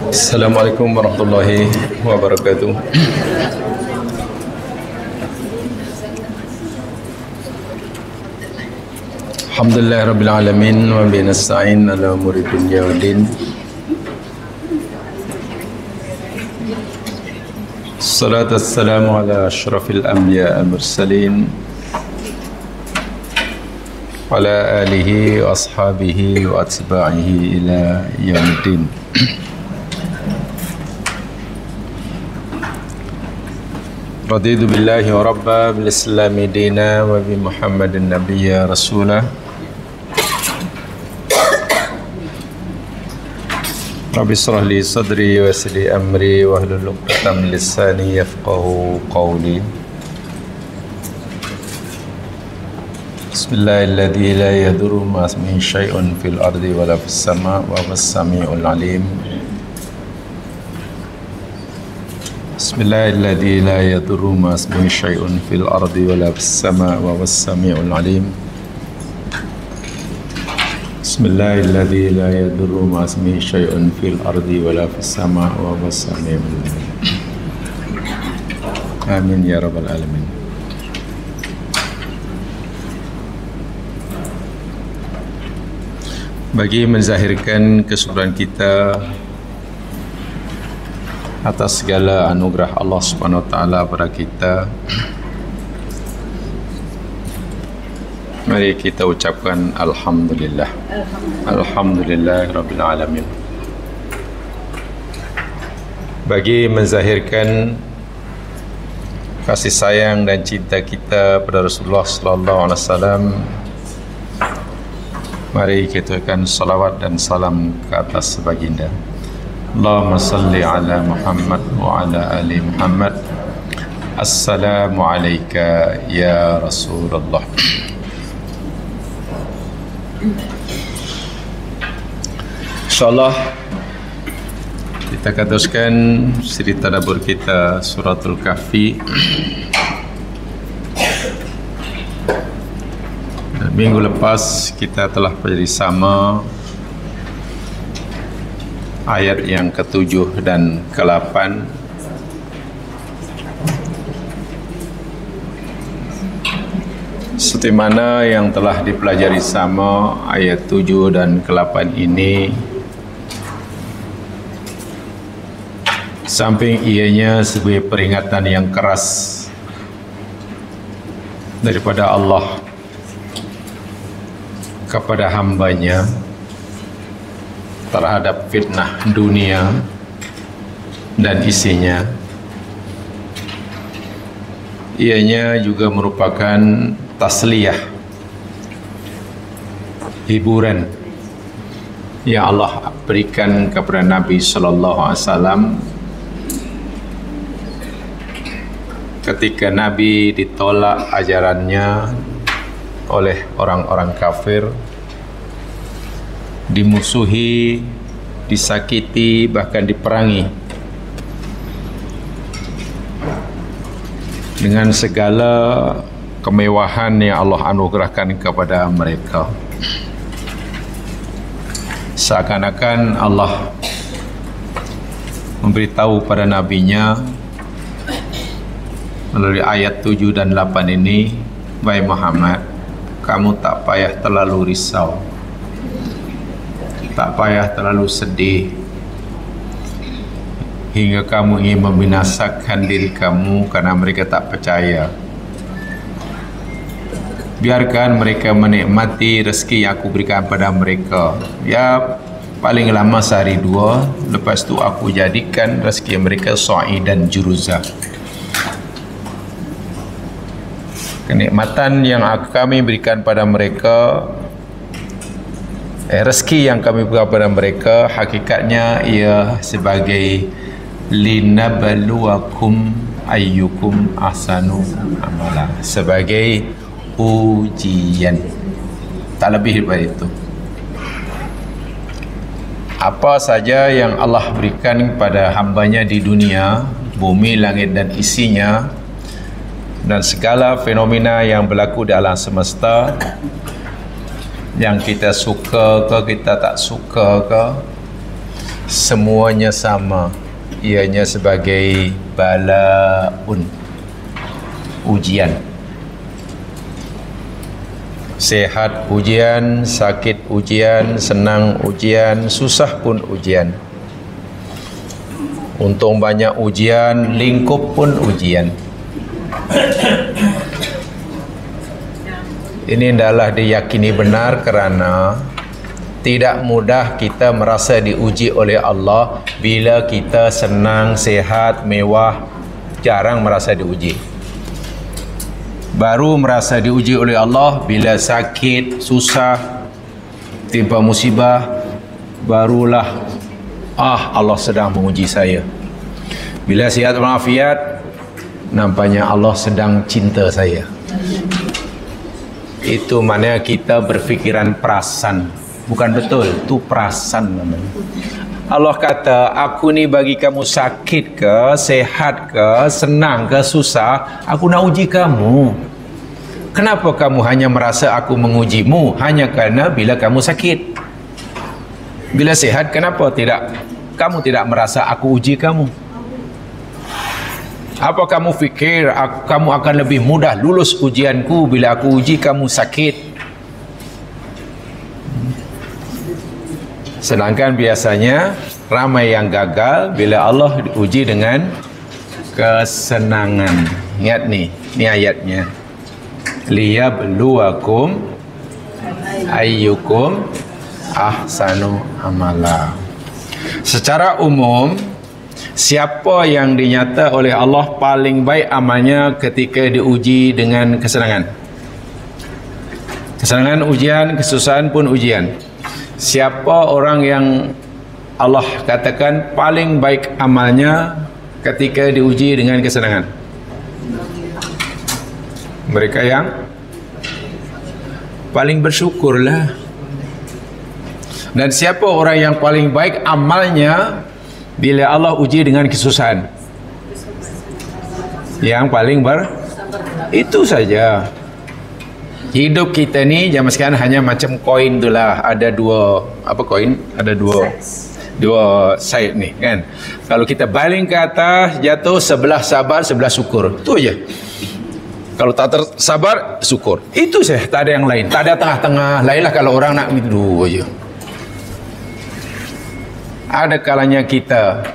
Assalamualaikum warahmatullahi wabarakatuh. Alhamdulillah rabbil alamin wa bihi nasta'in ala umuri dunya waddin. Salatu wassalamu ala asyrafil anbiya al mursalin wa ala alihi wa ashabihi wa atba'ihi ila yaumiddin. Raditu billahi wa rabba bil islami dina wa bi muhammadin nabiyya rasulah. Rabbi israh li sadri wa yassir li amri wahlul 'uqdatam min lisani yafqahu qawli. Bismillahilladzi la yadurru ma'a ismihi syai'un fil ardi wa la fis sama' wa huwas sami'ul 'alim. Bismillahilladzi la yadurru ma'a ismihi syai'un fil ardi wa la fis sama' wa huwas sami'ul 'alim. Bismillahilladzi la yadurru ma'a ismihi syai'un fil ardi wa la fis sama' wa huwas sami'ul 'alim. Amin ya rabbal alamin. Bagi menzahirkan kesyukuran kita atas segala anugerah Allah Subhanahu wa taala pada kita, mari kita ucapkan alhamdulillah. Alhamdulillahirabbil alamin. Bagi menzahirkan kasih sayang dan cinta kita pada Rasulullah sallallahu alaihi wasallam, mari kita ucapkan salawat dan salam ke atas baginda. Allahumma salli ala Muhammad wa ala ali Muhammad. Assalamu alayka ya Rasulullah. InsyaAllah kita akan teruskan siri tadabbur kita Suratul Kahfi. Minggu lepas kita telah bersama ayat yang ke-7 dan ke-8. Seperti mana yang telah dipelajari sama ayat 7 dan ke-8 ini, samping ianya sebagai peringatan yang keras daripada Allah kepada hambanya terhadap fitnah dunia dan isinya, ianya juga merupakan tasliyah, hiburan yang Allah berikan kepada Nabi sallallahu alaihi wasallam ketika Nabi ditolak ajarannya oleh orang-orang kafir, dimusuhi, disakiti, bahkan diperangi dengan segala kemewahan yang Allah anugerahkan kepada mereka. Seakan-akan Allah memberitahu pada nabinya melalui ayat 7 dan 8 ini, wahai Muhammad, kamu tak payah terlalu risau, tak payah terlalu sedih hingga kamu ingin membinasakan diri kamu karena mereka tak percaya. Biarkan mereka menikmati rezeki yang aku berikan pada mereka. Ya, paling lama sehari dua, lepas tu aku jadikan rezeki mereka sa'i dan juruza. Kenikmatan yang kami berikan pada mereka, rezeki yang kami berikan pada mereka, hakikatnya ia sebagai linabluwakum ayyukum ahsanu amala, sebagai ujian, tak lebih daripada itu. Apa saja yang Allah berikan kepada hambanya di dunia, bumi, langit dan isinya, dan segala fenomena yang berlaku di alam semesta, yang kita suka ke kita tak suka ke, semuanya sama, ianya sebagai balaun, ujian. Sehat ujian, sakit ujian, senang ujian, susah pun ujian. Untung banyak ujian, lingkup pun ujian. Ini adalah diyakini benar kerana tidak mudah kita merasa diuji oleh Allah bila kita senang, sehat, mewah, jarang merasa diuji. Baru merasa diuji oleh Allah bila sakit, susah, timpa musibah, barulah Allah sedang menguji saya. Bila sihat walafiat, nampaknya Allah sedang cinta saya. Itu maknanya kita berfikiran perasan. Bukan betul, itu perasan namanya. Allah kata, aku ni bagi kamu sakit ke, sehat ke, senang ke, susah, aku nak uji kamu. Kenapa kamu hanya merasa aku mengujimu? Hanya kerana bila kamu sakit. Bila sehat, kenapa kamu tidak merasa aku uji kamu? Apa kamu fikir kamu akan lebih mudah lulus ujianku bila aku uji kamu sakit? Sedangkan biasanya ramai yang gagal bila Allah diuji dengan kesenangan. Ingat ni ayatnya. Liyabluwakum ayyukum ahsanu amala. Secara umum, siapa yang dinyata oleh Allah paling baik amalnya ketika diuji dengan kesenangan? Kesenangan ujian, kesusahan pun ujian. Siapa orang yang Allah katakan paling baik amalnya ketika diuji dengan kesenangan? Mereka yang paling bersyukurlah. Dan siapa orang yang paling baik amalnya bila Allah uji dengan kesusahan? Yang paling itu saja. Hidup kita ni zaman sekarang hanya macam koin tu lah. Ada dua, apa koin? Ada dua side ni kan. Kalau kita baling ke atas, jatuh sebelah sabar, sebelah syukur. Itu aja. Kalau tak tersabar, syukur. Itu saja, tak ada yang lain. Tak ada tengah-tengah. Lainlah kalau orang nak gitu aja. Ada kalanya kita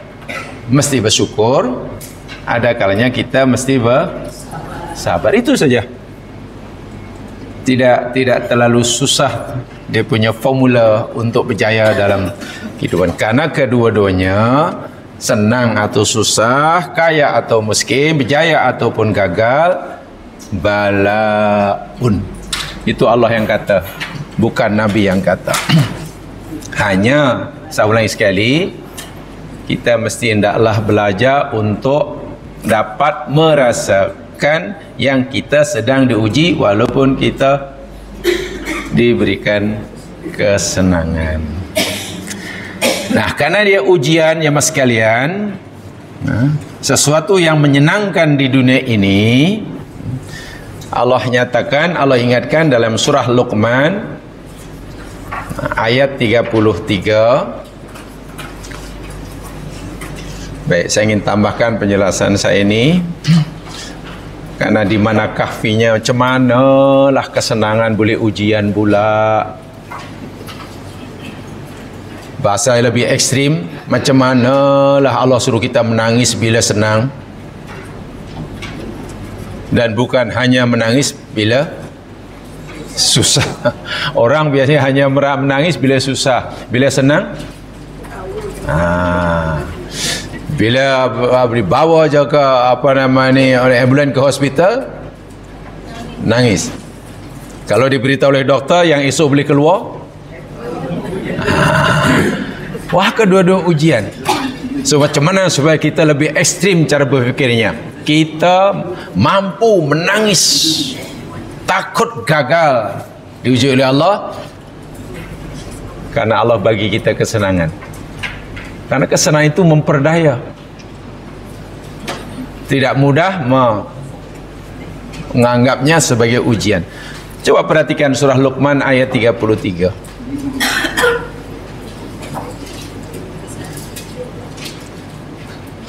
mesti bersyukur, ada kalanya kita mesti bersabar. Itu saja. Tidak terlalu susah dia punya formula untuk berjaya dalam kehidupan. Karena kedua-duanya, senang atau susah, kaya atau miskin, berjaya ataupun gagal, balaun. Itu Allah yang kata, bukan Nabi yang kata. Hanya, saya ulangi sekali, kita mesti hendaklah belajar untuk dapat merasakan yang kita sedang diuji walaupun kita diberikan kesenangan. Nah, karena dia ujian ya mas sekalian, sesuatu yang menyenangkan di dunia ini, Allah nyatakan, Allah ingatkan dalam surah Luqman ayat 33. Baik, saya ingin tambahkan penjelasan saya ini. Karena di mana kahfinya, macam manalah kesenangan boleh ujian pula. Bahasa yang lebih ekstrim, macam manalah Allah suruh kita menangis bila senang. Dan bukan hanya menangis bila susah. Orang biasanya hanya menangis bila susah. Bila senang, bila dibawa je ke oleh ambulans ke hospital, nangis. Kalau diberitahu oleh doktor yang esok boleh keluar, wah, kedua-dua ujian. So macam mana supaya kita lebih ekstrim cara berfikirnya? Kita mampu menangis, takut gagal diuji oleh Allah, karena Allah bagi kita kesenangan. Karena kesenangan itu memperdaya. Tidak mudah menganggapnya sebagai ujian. Coba perhatikan surah Luqman ayat 33.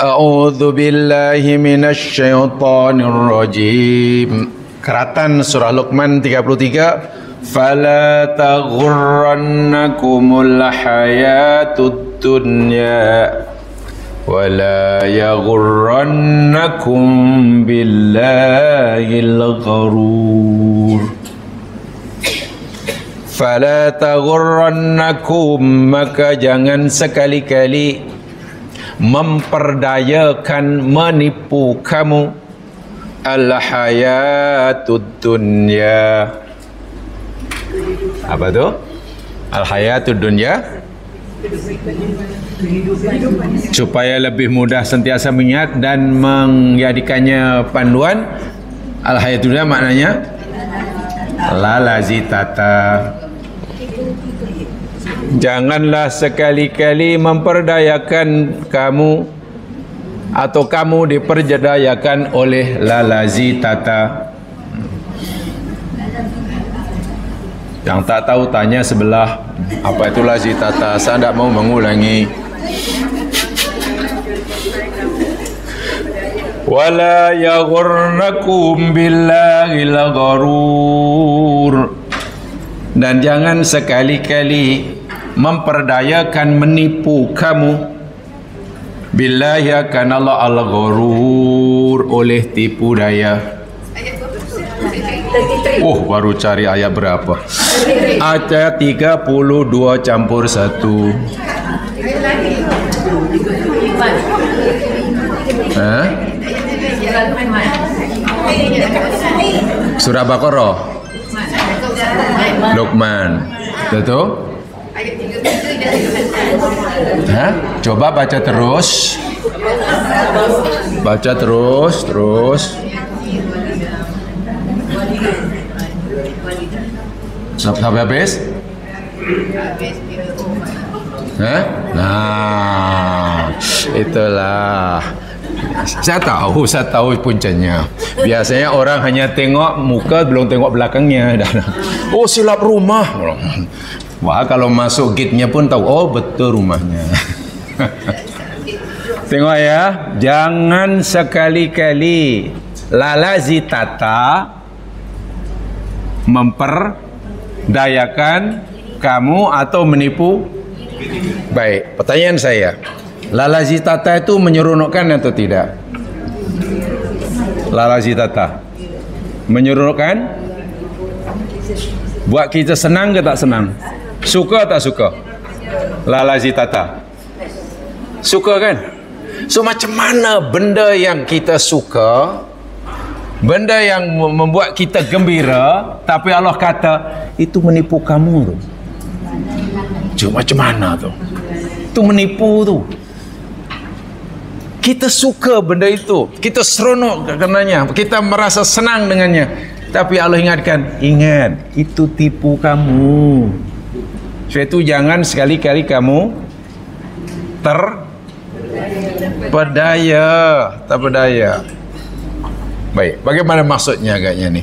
A'udzu billahi minasy syaithanir rajim. Keratan surah Luqman 33. Fala taghurrannakumul hayatud dunya wala yaghurrannakum billahil gharur. Fala taghurrannakum, maka jangan sekali-kali memperdayakan, menipu kamu al-hayatud dunya. Apa tu? Al-hayatud dunya, supaya lebih mudah sentiasa mengingat dan menjadikannya panduan. Al-hayatud dunya maknanya la lazitata. Janganlah sekali-kali memperdayakan kamu atau kamu diperdayakan oleh lalazitata. Yang tak tahu tanya sebelah, apa itu lazitata? Saya tidak mau mengulangi. Wala yaghurnakum billahil gharur. Dan jangan sekali-kali memperdayakan, menipu kamu billahi, akan Allah al-gharur, oleh tipu daya. Oh, baru cari ayat berapa? Ayat 32 campur 1. Surah Baqarah, Luqman. Betul? Coba baca terus. Baca terus. Sampai habis? Nah, itulah. Saya tahu puncanya. Biasanya orang hanya tengok muka, belum tengok belakangnya. Oh, silap rumah. Wah, kalau masuk gate-nya pun tahu, oh betul rumahnya. Tengok ya, jangan sekali-kali lalazitata, memperdayakan kamu atau menipu. Baik, pertanyaan saya, lalazitata itu menyeronokkan atau tidak? Lalazitata menyeronokkan? Buat kita senang ke tak senang? Suka tak suka? Lalazitata suka kan? So macam mana benda yang kita suka, benda yang membuat kita gembira, tapi Allah kata itu menipu kamu tu. Cuma macam mana tu? Itu menipu tu. Kita suka benda itu, kita seronok karenanya, kita merasa senang dengannya, tapi Allah ingatkan, ingat itu tipu kamu. Sebab itu jangan sekali-kali kamu terpedaya. Baik, bagaimana maksudnya agaknya ni?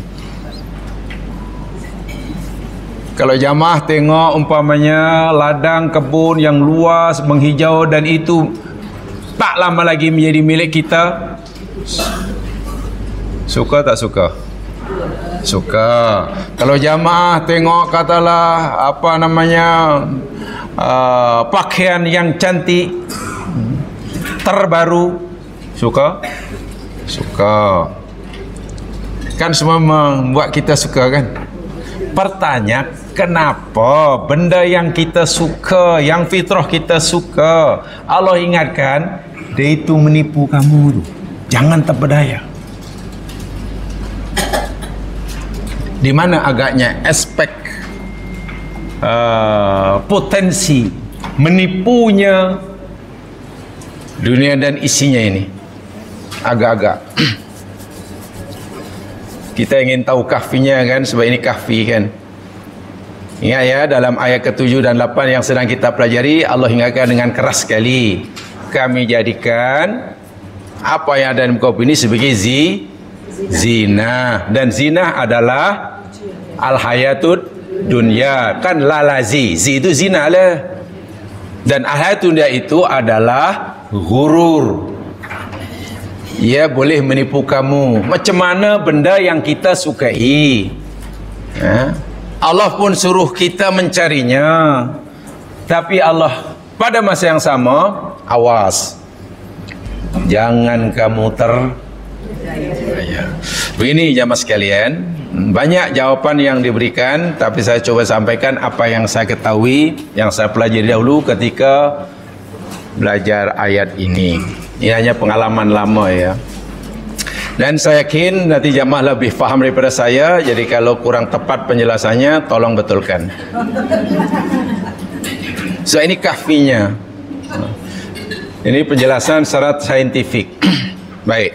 Kalau jamaah tengok umpamanya ladang kebun yang luas, menghijau, dan itu tak lama lagi menjadi milik kita, suka tak suka? Suka. Kalau jamaah tengok katalah apa namanya pakaian yang cantik terbaru, suka? Suka. Kan semua membuat kita suka kan? Pertanyaan, kenapa benda yang kita suka, yang fitrah kita suka, Allah ingatkan dia itu menipu kamu tu. Jangan terpedaya. Di mana agaknya aspek potensi menipunya dunia dan isinya ini? Agak-agak kita ingin tahu kahfinya kan, sebab ini kahfi kan. Ingat ya, dalam ayat ke-7 dan 8 yang sedang kita pelajari, Allah ingatkan dengan keras sekali, kami jadikan apa yang ada di muka bumi ini sebagai zina, dan zina adalah al-hayatud dunya, kan lalazi, itu zina lah, dan al-hayatud dunya itu adalah ghurur, ia boleh menipu kamu. Macam mana benda yang kita sukai, Allah pun suruh kita mencarinya, tapi Allah pada masa yang sama, awas, jangan kamu Begini jamaah sekalian, banyak jawapan yang diberikan, tapi saya coba sampaikan apa yang saya ketahui, yang saya pelajari dahulu ketika belajar ayat ini. Ini hanya pengalaman lama ya. Dan saya yakin nanti jamaah lebih faham daripada saya, jadi kalau kurang tepat penjelasannya tolong betulkan. So ini kahfinya. Ini penjelasan syarat saintifik. Baik.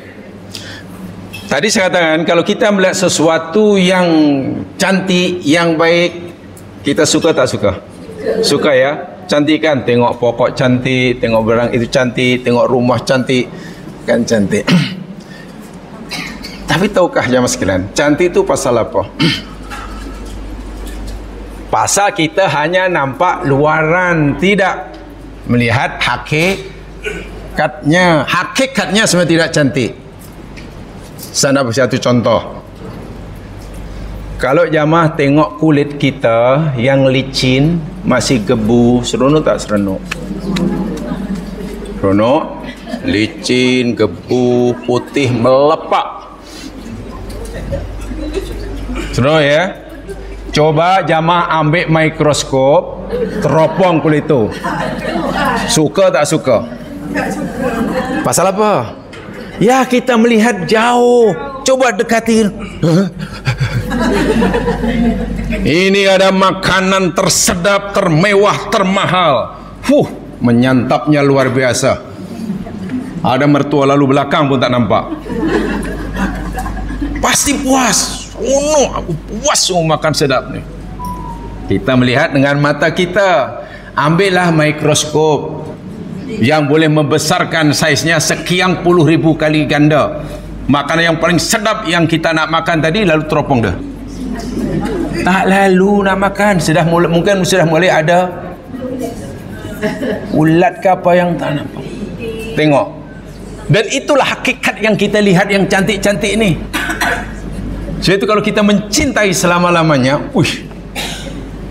Tadi saya katakan kalau kita melihat sesuatu yang cantik, yang baik, kita suka tak suka? Suka ya. Cantik kan? Tengok pokok cantik, tengok barang itu cantik, tengok rumah cantik, kan cantik. Tapi tahukah jamaah sekalian, cantik itu pasal apa? Pasal kita hanya nampak luaran, tidak melihat hakikatnya. Hakikatnya sebenarnya tidak cantik. Saya nak beri satu contoh. Kalau jamaah tengok kulit kita yang licin, masih gebu, seronok tak seronok? Seronok. Licin, gebu, putih, melepak. Seronok ya? Coba jamaah ambil mikroskop, teropong kulit itu. Suka tak suka? Pasal apa? Ya, kita melihat jauh. Coba dekatin. Ini ada makanan tersedap, termewah, termahal. Menyantapnya luar biasa. Ada mertua lalu belakang pun tak nampak. Pasti puas. Oh, aku puas makan sedap ni. Kita melihat dengan mata kita. Ambillah mikroskop yang boleh membesarkan saiznya sekian puluh ribu kali ganda. Makanan yang paling sedap yang kita nak makan tadi, lalu teropong dah. Tak lalu nak makan, mungkin sudah mulai ada ulat ke apa yang tak nampak. Tengok. Dan itulah hakikat yang kita lihat yang cantik-cantik ni. Sebab itu kalau kita mencintai selama-lamanya,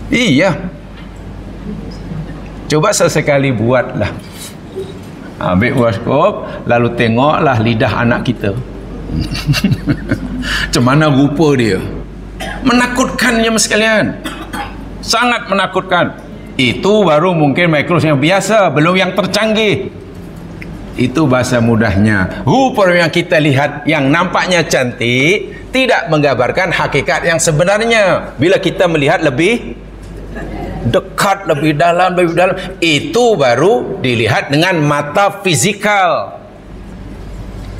iya. Coba sesekali buatlah. Ambil mikroskop, lalu tengoklah lidah anak kita. Macam mana rupa dia? Menakutkan ya sekalian. Sangat menakutkan. Itu baru mungkin mikroskop yang biasa, belum yang tercanggih. Itu bahasa mudahnya. Rupa yang kita lihat yang nampaknya cantik tidak menggambarkan hakikat yang sebenarnya. Bila kita melihat lebih dekat, lebih dalam, itu baru dilihat dengan mata fizikal.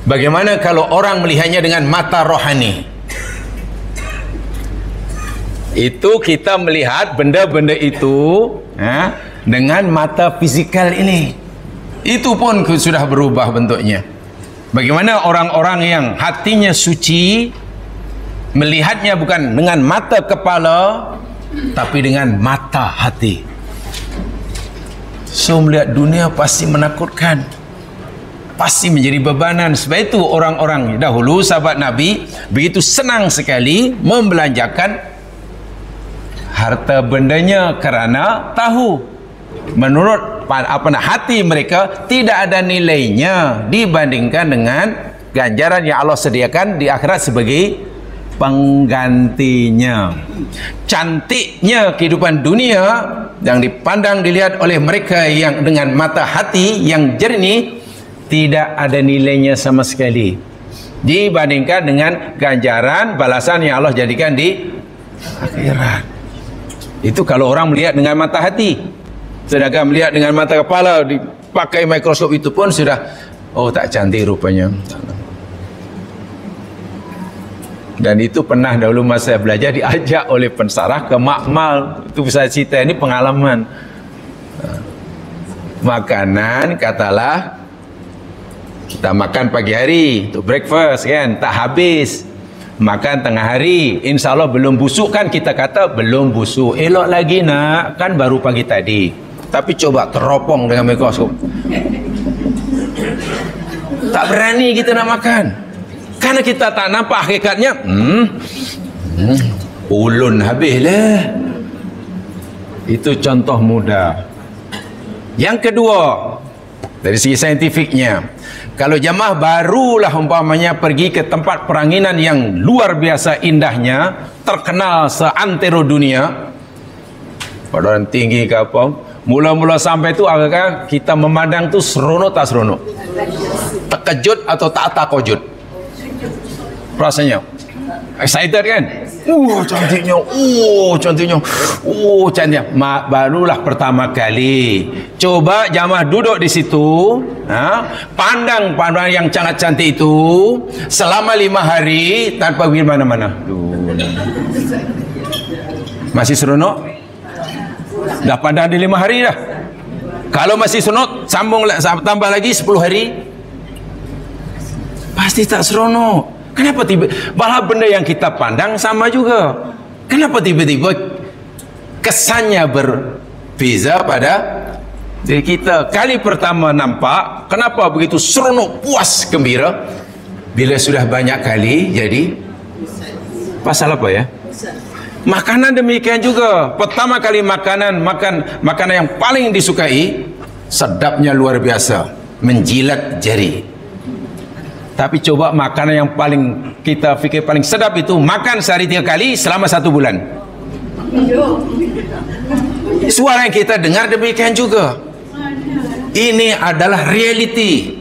Bagaimana kalau orang melihatnya dengan mata rohani? Itu kita melihat benda-benda itu dengan mata fizikal ini. Itu pun sudah berubah bentuknya. Bagaimana orang-orang yang hatinya suci melihatnya bukan dengan mata kepala, tapi dengan mata hati. So melihat dunia pasti menakutkan, pasti menjadi bebanan. Sebab itu orang-orang dahulu, sahabat Nabi, begitu senang sekali membelanjakan harta bendanya kerana tahu menurut hati mereka tidak ada nilainya dibandingkan dengan ganjaran yang Allah sediakan di akhirat sebagai penggantinya. Cantiknya kehidupan dunia yang dipandang, dilihat oleh mereka yang dengan mata hati yang jernih, tidak ada nilainya sama sekali dibandingkan dengan ganjaran balasan yang Allah jadikan di akhirat. Itu kalau orang melihat dengan mata hati. Sedangkan melihat dengan mata kepala, dipakai mikroskop itu pun sudah, tak cantik rupanya. Dan itu pernah dahulu masa belajar diajak oleh pensarah ke makmal. Itu saya cerita, ini pengalaman. Makanan, katalah kita makan pagi hari untuk breakfast kan, tak habis. Makan tengah hari, insya Allah belum busuk kan, kita kata belum busuk, elok lagi nak, kan baru pagi tadi. Tapi coba teropong dengan mikroskop, Tak berani kita nak makan. Karena kita tak nampak hakikatnya. Ulun habislah. Itu contoh mudah. Yang kedua, dari segi saintifiknya, kalau jamaah barulah umpamanya pergi ke tempat peranginan yang luar biasa indahnya, terkenal seantero dunia, padahal tinggi ke apa, mula-mula sampai tu agak kita memandang tu seronok tak seronok, terkejut atau tak takojut rasanya, excited kan? Cantiknya, cantiknya, cantiknya. Barulah pertama kali coba jamaah duduk di situ, pandang yang sangat cantik itu selama 5 hari tanpa pergi mana-mana. Masih seronok? Dah pandang di 5 hari dah. Kalau masih seronok, sambung tambah lagi 10 hari. Pasti tak seronok. Kenapa bahwa benda yang kita pandang sama juga? Kenapa tiba-tiba kesannya berbeza pada diri kita? Kali pertama nampak, kenapa begitu seronok, puas, gembira? Bila sudah banyak kali, jadi pasal apa ya? Makanan demikian juga. Pertama kali makanan yang paling disukai, sedapnya luar biasa, menjilat jari. Tapi coba makanan yang paling kita fikir paling sedap itu makan sehari 3 kali selama 1 bulan. Suara yang kita dengar demikian juga. Ini adalah reality.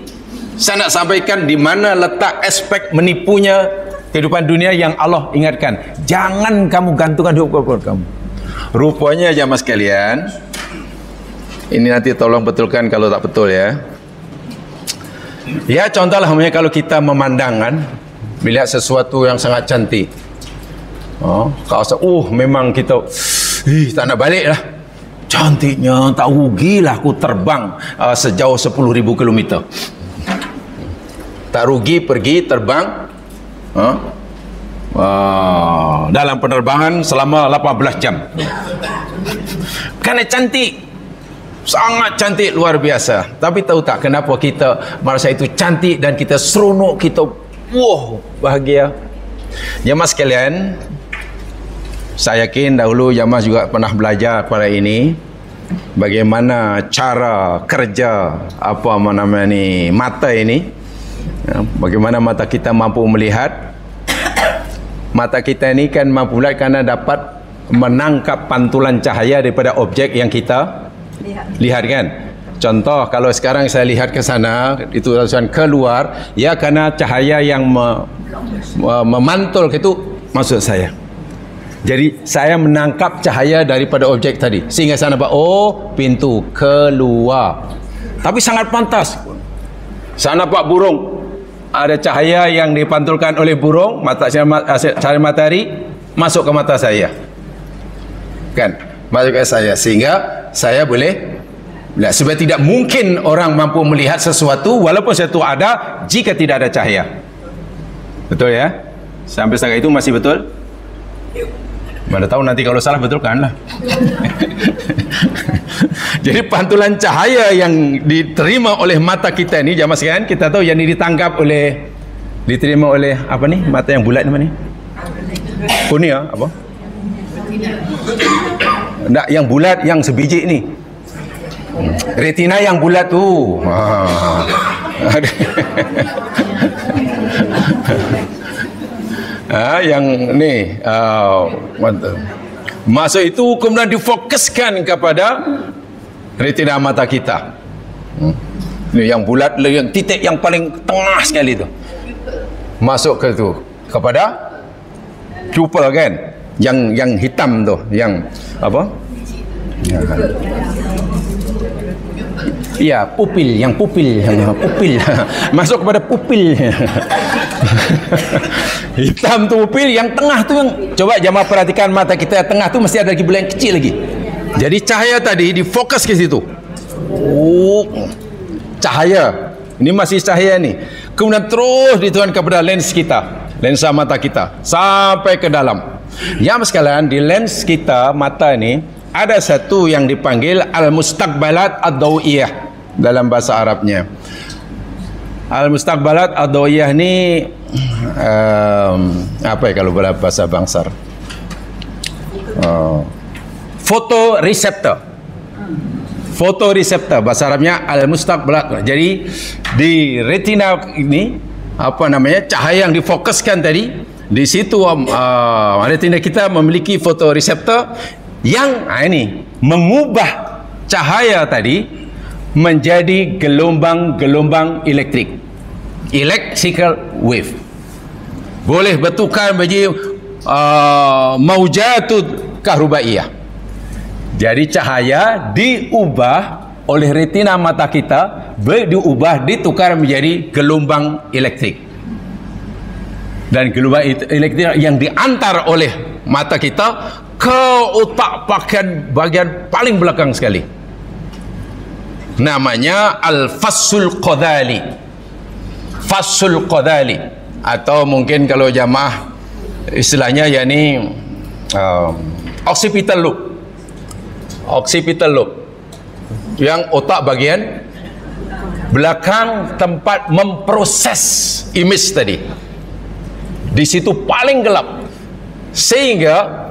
Saya nak sampaikan di mana letak aspek menipunya kehidupan dunia yang Allah ingatkan. Jangan kamu gantungkan hidup kamu. Rupanya jamaah sekalian, ini nanti tolong betulkan kalau tak betul ya. Ya contohlah kalau kita memandangkan melihat sesuatu yang sangat cantik, kalau memang kita tak nak balik lah, cantiknya, tak rugilah aku terbang sejauh 10.000 km, tak rugi pergi terbang dalam penerbangan selama 18 jam karena cantik. Sangat cantik, luar biasa. Tapi tahu tak kenapa kita merasa itu cantik dan kita seronok, kita bahagia? Jamaah sekalian, saya yakin dahulu jamaah juga pernah belajar pada ini bagaimana cara kerja mata ini, bagaimana mata kita mampu melihat. Mata kita ini kan mampu melihat karena dapat menangkap pantulan cahaya daripada objek yang kita lihat kan. Contoh kalau sekarang saya lihat ke sana, itu tulisan keluar, ya karena cahaya yang memantul itu maksud saya. Jadi saya menangkap cahaya daripada objek tadi sehingga saya nampak pintu keluar. Tapi sangat pantas. Saya nampak burung, ada cahaya yang dipantulkan oleh burung, cahaya matahari masuk ke mata saya. Kan? Masuk ke saya sehingga saya boleh lihat. Sebab tidak mungkin orang mampu melihat sesuatu walaupun sesuatu ada jika tidak ada cahaya. Betul ya? Sampai sekarang itu masih betul? Mana tahu nanti kalau salah betulkan lah. Jadi pantulan cahaya yang diterima oleh mata kita ini, jamaah sekalian, kita tahu yang diterima oleh apa nih? Mata yang bulat mana ni? Kornea apa? Enggak, yang bulat, yang sebiji ni. Retina yang bulat tu. Yang ni masuk itu kemudian difokuskan kepada retina mata kita. Ni yang bulat, yang titik yang paling tengah sekali tu. Masuk ke tu kepada pupil kan? Yang hitam tu, yang apa? Ya, pupil, yang pupil masuk kepada pupil. Hitam tu pupil, yang tengah tu yang coba jamaah perhatikan mata kita tengah tu mesti ada lagi bola yang kecil lagi. Jadi cahaya tadi difokus ke situ. Cahaya. Ini masih cahaya ni. Kemudian terus dituan kepada lens kita, lensa mata kita sampai ke dalam. Ya sekalian, di lens kita mata ini ada satu yang dipanggil al-mustaqbalat ad-dawiyah dalam bahasa Arabnya. Al-mustaqbalat ad-dawiyah ni apa ya kalau bahasa bangsar? Fotoreseptor. Fotoreseptor bahasa Arabnya al-mustaqbalat. Jadi di retina ini apa namanya, cahaya yang difokuskan tadi, di situ retina kita memiliki fotoreseptor yang ini mengubah cahaya tadi menjadi gelombang-gelombang elektrik, electrical wave. Boleh bertukar menjadi maujatud kahrubaiyah. Jadi cahaya diubah oleh retina mata kita, ditukar menjadi gelombang elektrik. Dan gelombang elektrik yang diantar oleh mata kita ke otak bagian paling belakang sekali. Namanya al-fassul qadhali. Fassul qadhali, atau mungkin kalau jamaah istilahnya yakni occipital lobe. Occipital lobe yang otak bagian belakang tempat memproses image tadi. Di situ paling gelap, sehingga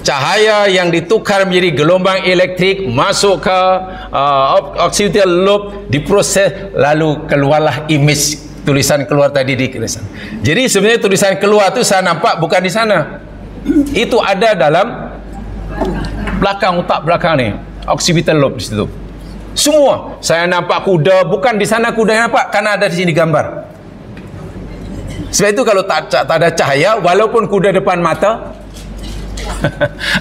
cahaya yang ditukar menjadi gelombang elektrik masuk ke occipital lobe, diproses, lalu keluarlah image, tulisan keluar tadi di tulisan. Jadi sebenarnya tulisan keluar tu saya nampak bukan di sana. Itu ada dalam belakang, otak belakang ni, occipital lobe di situ. Semua saya nampak kuda, bukan di sana kuda yang nampak, karena ada di sini gambar. Sebab itu kalau tak ada cahaya, walaupun kuda depan mata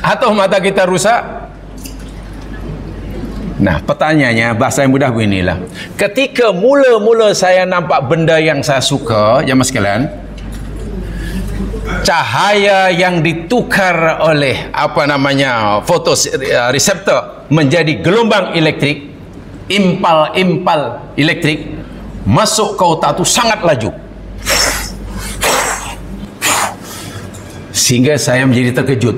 atau mata kita rusak. Nah, pertanyaannya bahasa yang mudah beginilah. Ketika mula-mula saya nampak benda yang saya suka, jemaah sekalian, cahaya yang ditukar oleh apa namanya fotoreseptor menjadi gelombang elektrik, impal elektrik masuk ke otak itu sangat laju, sehingga saya menjadi terkejut.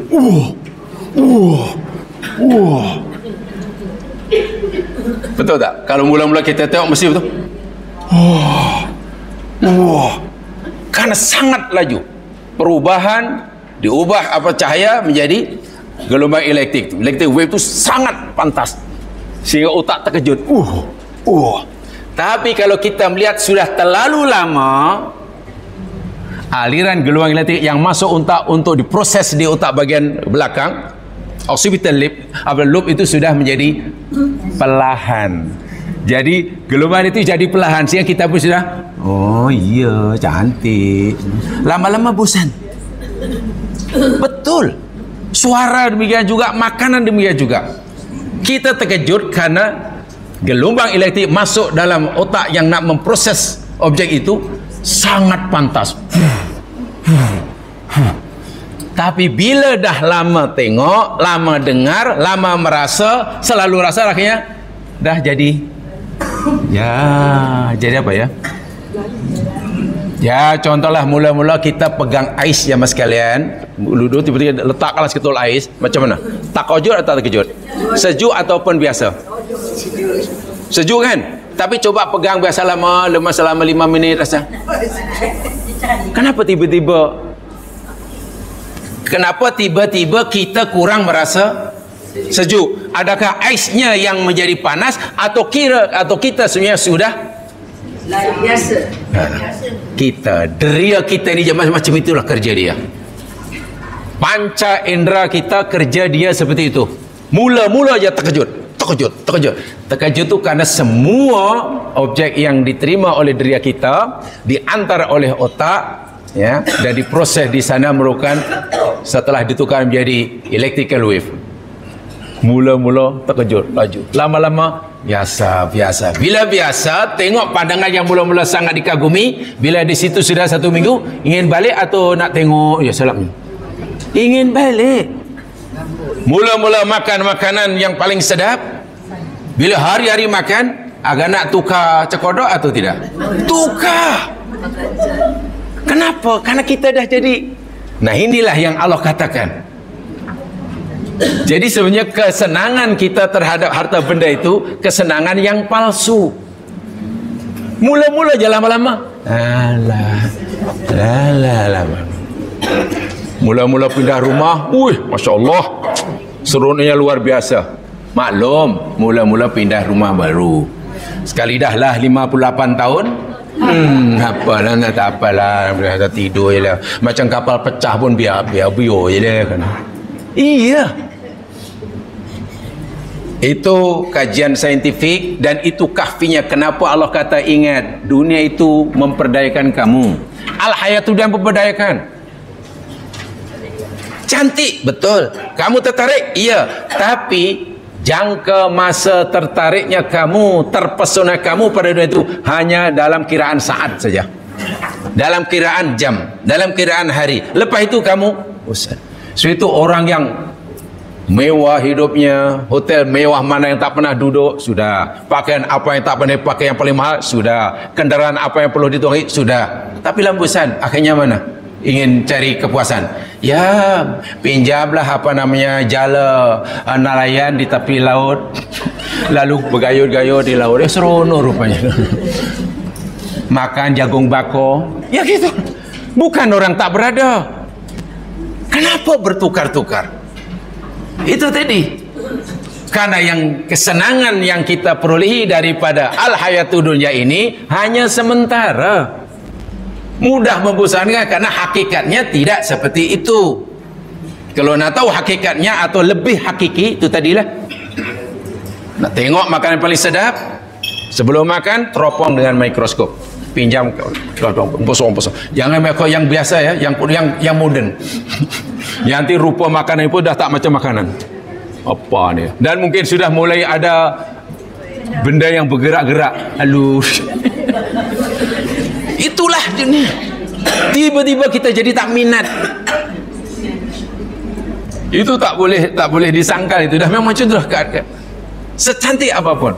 Betul tak? Kalau mula-mula kita tengok mesti betul. Karena sangat laju. Perubahan diubah apa cahaya menjadi gelombang elektrik. Electric wave itu sangat pantas, sehingga otak terkejut. Tapi kalau kita melihat sudah terlalu lama, aliran gelombang elektrik yang masuk otak untuk diproses di otak bagian belakang, occipital lobe itu sudah menjadi perlahan. Jadi gelombang itu jadi perlahan, sehingga kita pun sudah, oh iya cantik, lama-lama bosan. Betul, suara demikian juga, makanan demikian juga. Kita terkejut karena gelombang elektrik masuk dalam otak yang nak memproses objek itu sangat pantas. Tapi bila dah lama tengok, lama dengar, lama merasa, selalu rasa, akhirnya dah jadi jadi apa ya? Ya, contohlah mula-mula kita pegang ais ya mas kalian, duduk tiba-tiba letakkanlah seketul ais, macam mana? Terkejut atau tak terkejut? Sejuk ataupun biasa? Sejuk kan? Tapi coba pegang biasa lama selama 5 minit rasa. Kenapa tiba-tiba kita kurang merasa sejuk? Adakah aisnya yang menjadi panas, atau kita sebenarnya sudah biasa? Deria kita ni macam itulah kerja dia. Panca indera kita kerja dia seperti itu. Mula-mula aja terkejut tu karena semua objek yang diterima oleh deria kita diantar oleh otak, ya, dan diproses di sana merupakan setelah ditukar menjadi electrical wave. Mula-mula terkejut, laju, lama-lama biasa. Bila biasa, tengok pandangan yang mula-mula sangat dikagumi, bila di situ sudah 1 minggu, ingin balik atau nak tengok ya salam, ingin balik. Mula-mula makan makanan yang paling sedap, bila hari-hari makan agak nak tukar cekodok atau tidak? Tukar. Kenapa? Karena kita dah jadi. Nah, inilah yang Allah katakan. Jadi sebenarnya kesenangan kita terhadap harta benda itu kesenangan yang palsu. Mula-mula je lama-lama. Lama. Mula-mula pindah rumah, Masya Allah, seronoknya luar biasa. Maklum, mula-mula pindah rumah baru. Sekali dah lah 58 tahun, apalah, tak apalah, dah tidur je lah. Macam kapal pecah pun biar je lah kan. Iya. Itu kajian saintifik dan itu kahfinya. Kenapa Allah kata ingat, dunia itu memperdayakan kamu. Al-hayatu dan memperdayakan. Cantik, betul. Kamu tertarik? Iya. Tapi jangka masa tertariknya kamu, terpesona kamu pada dunia itu hanya dalam kiraan saat saja. Dalam kiraan jam, dalam kiraan hari. Lepas itu kamu bosan. So itu orang yang mewah hidupnya, hotel mewah mana yang tak pernah duduk, sudah. Pakaian apa yang tak pernah pakai yang paling mahal, sudah. Kendaraan apa yang perlu dituangi, sudah. Tapi lambusan, akhirnya mana? Ingin cari kepuasan. Ya, pinjamlah jala nelayan di tepi laut. Lalu bergayut-gayut di laut. Seronok rupanya. Makan jagung bako. Ya gitu. Bukan orang tak berada. Kenapa bertukar-tukar? Itu tadi. Karena yang kesenangan yang kita perolehi daripada al-hayatud dunya ini hanya sementara. Mudah membosankan karena hakikatnya tidak seperti itu. Kalau nak tahu hakikatnya atau lebih hakiki, itu tadilah. Nak tengok makanan paling sedap, sebelum makan teropong dengan mikroskop. Pinjam, posong. Jangan makan yang biasa ya, yang moden. Yang nanti rupa makanan itu dah tak macam makanan. Apa ni? Dan mungkin sudah mulai ada benda yang bergerak-gerak. Halus. Itulah dunia. Tiba-tiba kita jadi tak minat. Itu tak boleh disangkal. Itu dah memang macam tu dah. Secantik apapun,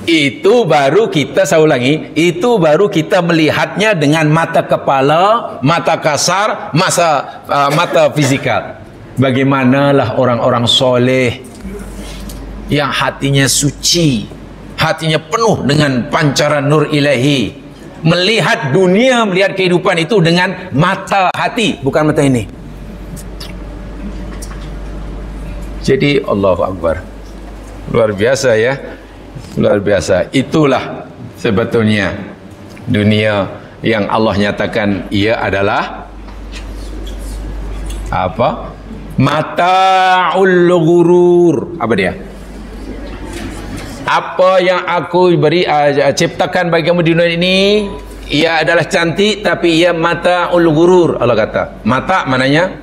itu baru kita, saya ulangi, itu baru kita melihatnya dengan mata kepala, mata kasar, mata fizikal. Bagaimanalah orang-orang soleh yang hatinya suci, hatinya penuh dengan pancaran nur ilahi, melihat dunia, melihat kehidupan itu dengan mata hati, bukan mata ini. Jadi Allahu Akbar, luar biasa ya, luar biasa. Itulah sebetulnya dunia yang Allah nyatakan ia adalah apa? Mata'ul ghurur. Apa dia? Apa yang aku ciptakan bagi kamu di dunia ini, ia adalah cantik, tapi ia mata'ul ghurur. Allah kata mata maknanya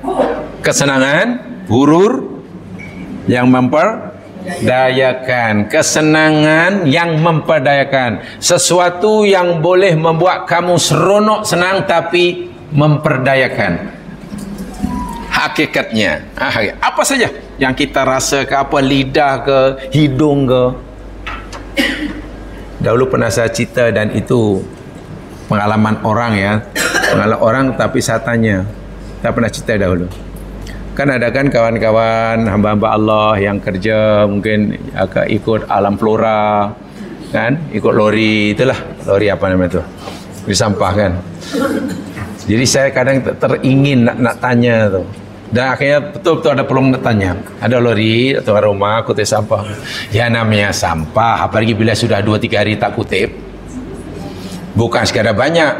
kesenangan, ghurur yang memperdayakan, kesenangan yang memperdayakan, sesuatu yang boleh membuat kamu seronok, senang, tapi memperdayakan. Hakikatnya apa saja yang kita rasa ke, apa lidah ke, hidung ke. Dahulu pernah saya cerita, dan itu pengalaman orang ya, pengalaman orang, tapi saya tanya, saya pernah cerita dahulu. Kan ada kan kawan-kawan hamba-hamba Allah yang kerja mungkin ikut alam flora kan, ikut lori, itulah lori apa namanya tu, disampahkan. Jadi saya kadang teringin nak tanya tu, dan akhirnya betul-betul ada peluang nak tanya. Ada lori atau rumah kutip sampah, ya namanya sampah, apalagi bila sudah 2-3 hari tak kutip, bukan sekadar banyak,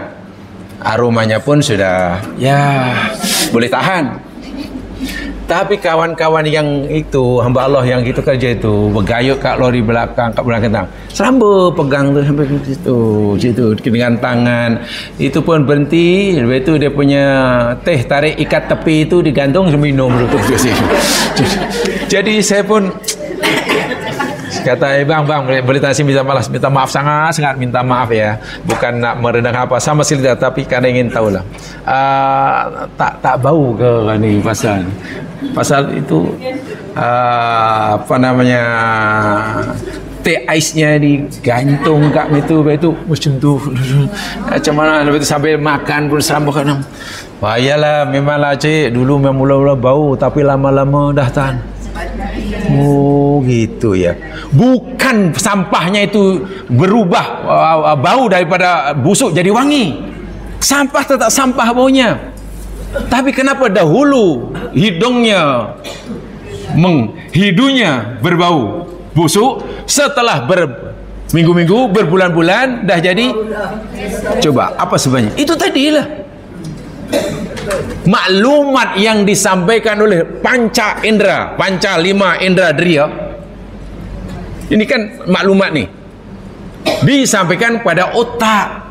aromanya pun sudah ya boleh tahan. Tapi kawan-kawan yang itu, hamba Allah yang itu kerja itu, bergayut kat lori belakang, kat belakang tang, selamba pegang tu sampai ke situ dengan tangan. Itu pun berhenti. Lepas itu dia punya teh tarik ikat tepi itu digantung, minum tu. Jadi saya pun kata, bang, boleh tak minta maaf, sangat minta maaf ya. Bukan nak merendahkan apa sama sekali, tapi kadang ingin tahulah. Tak bau ke ni pasal itu apa namanya, teh aisnya digantung kat itu macam tu. Macam mana lepas tu sambil makan pun sambungkan. Wah iyalah, memanglah cik, dulu memang mula-mula bau, tapi lama-lama dah tahan. Oh gitu ya. Bukan sampahnya itu berubah bau daripada busuk jadi wangi. Sampah tetap sampah baunya. Tapi kenapa dahulu hidungnya hidungnya berbau busuk, setelah berminggu-minggu, berbulan-bulan dah jadi? Coba apa sebenarnya? Itu tadilah maklumat yang disampaikan oleh panca indera, panca 5 indera dria. Ini kan maklumat nih disampaikan pada otak,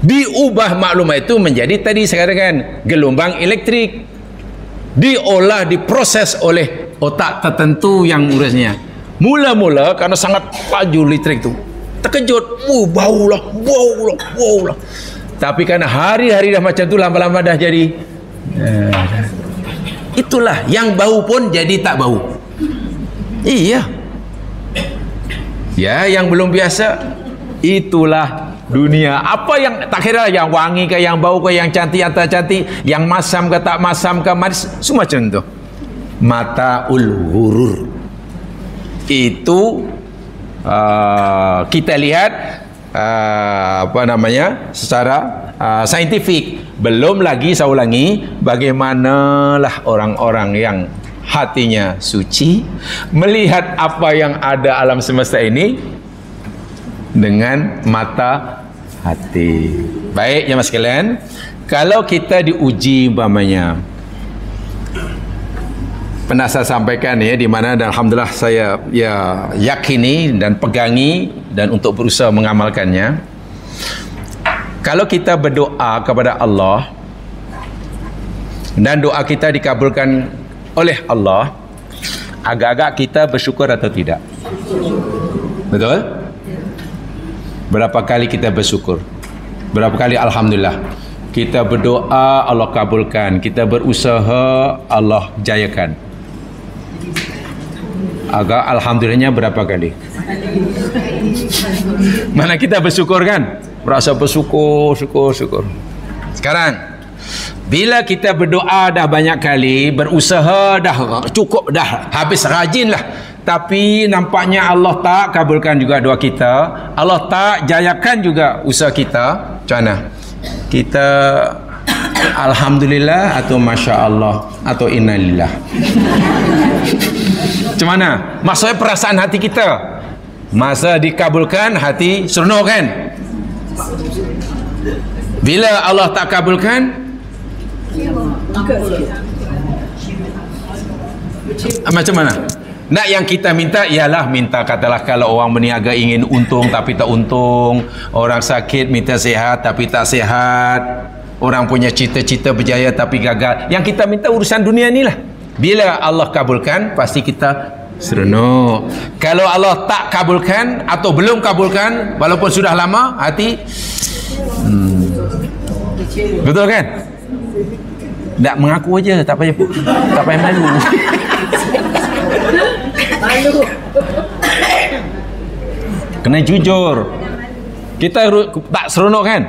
diubah maklumat itu menjadi tadi saya katakan gelombang elektrik, diolah, diproses oleh otak tertentu yang urusnya. Mula-mula karena sangat laju listrik itu terkejut, bau lah. Tapi karena hari-hari dah macam tu, lama-lama dah jadi itulah yang bau pun jadi tak bau. Iya ya, yang belum biasa itulah dunia. Apa yang tak kira yang wangi ke, yang bau ke, yang cantik atau cantik, yang masam ke tak masam ke, manis, semua macam tu. Mataul ghurur itu kita lihat secara saintifik. Belum lagi saya ulangi, bagaimanalah orang-orang yang hatinya suci melihat apa yang ada alam semesta ini dengan mata hati. Baik ya mas sekalian, kalau kita diuji umpamanya, pernah saya sampaikan ya, di mana dan alhamdulillah saya ya yakini dan pegangi dan untuk berusaha mengamalkannya. Kalau kita berdoa kepada Allah dan doa kita dikabulkan oleh Allah, agak-agak kita bersyukur atau tidak? Betul? Berapa kali kita bersyukur? Berapa kali alhamdulillah? Kita berdoa Allah kabulkan, kita berusaha Allah jayakan. Agak alhamdulillahnya berapa kali? Mana kita bersyukur kan? Merasa bersyukur. Sekarang bila kita berdoa dah banyak kali, berusaha dah cukup, dah habis rajin lah, tapi nampaknya Allah tak kabulkan juga doa kita, Allah tak jayakan juga usaha kita. Macam mana? Kita alhamdulillah atau masya Allah atau innalillah? Macam mana? Maksudnya perasaan hati kita masa dikabulkan hati seronok kan? Bila Allah tak kabulkan, macam mana? Nak yang kita minta ialah minta, katalah kalau orang berniaga ingin untung tapi tak untung, orang sakit minta sihat tapi tak sihat, orang punya cita-cita berjaya tapi gagal. Yang kita minta urusan dunia ni lah. Bila Allah kabulkan pasti kita seronok. Kalau Allah tak kabulkan atau belum kabulkan, walaupun sudah lama, hati betul kan? Tak mengaku aja, tak payah malu. Kena jujur. Kita tak seronok kan?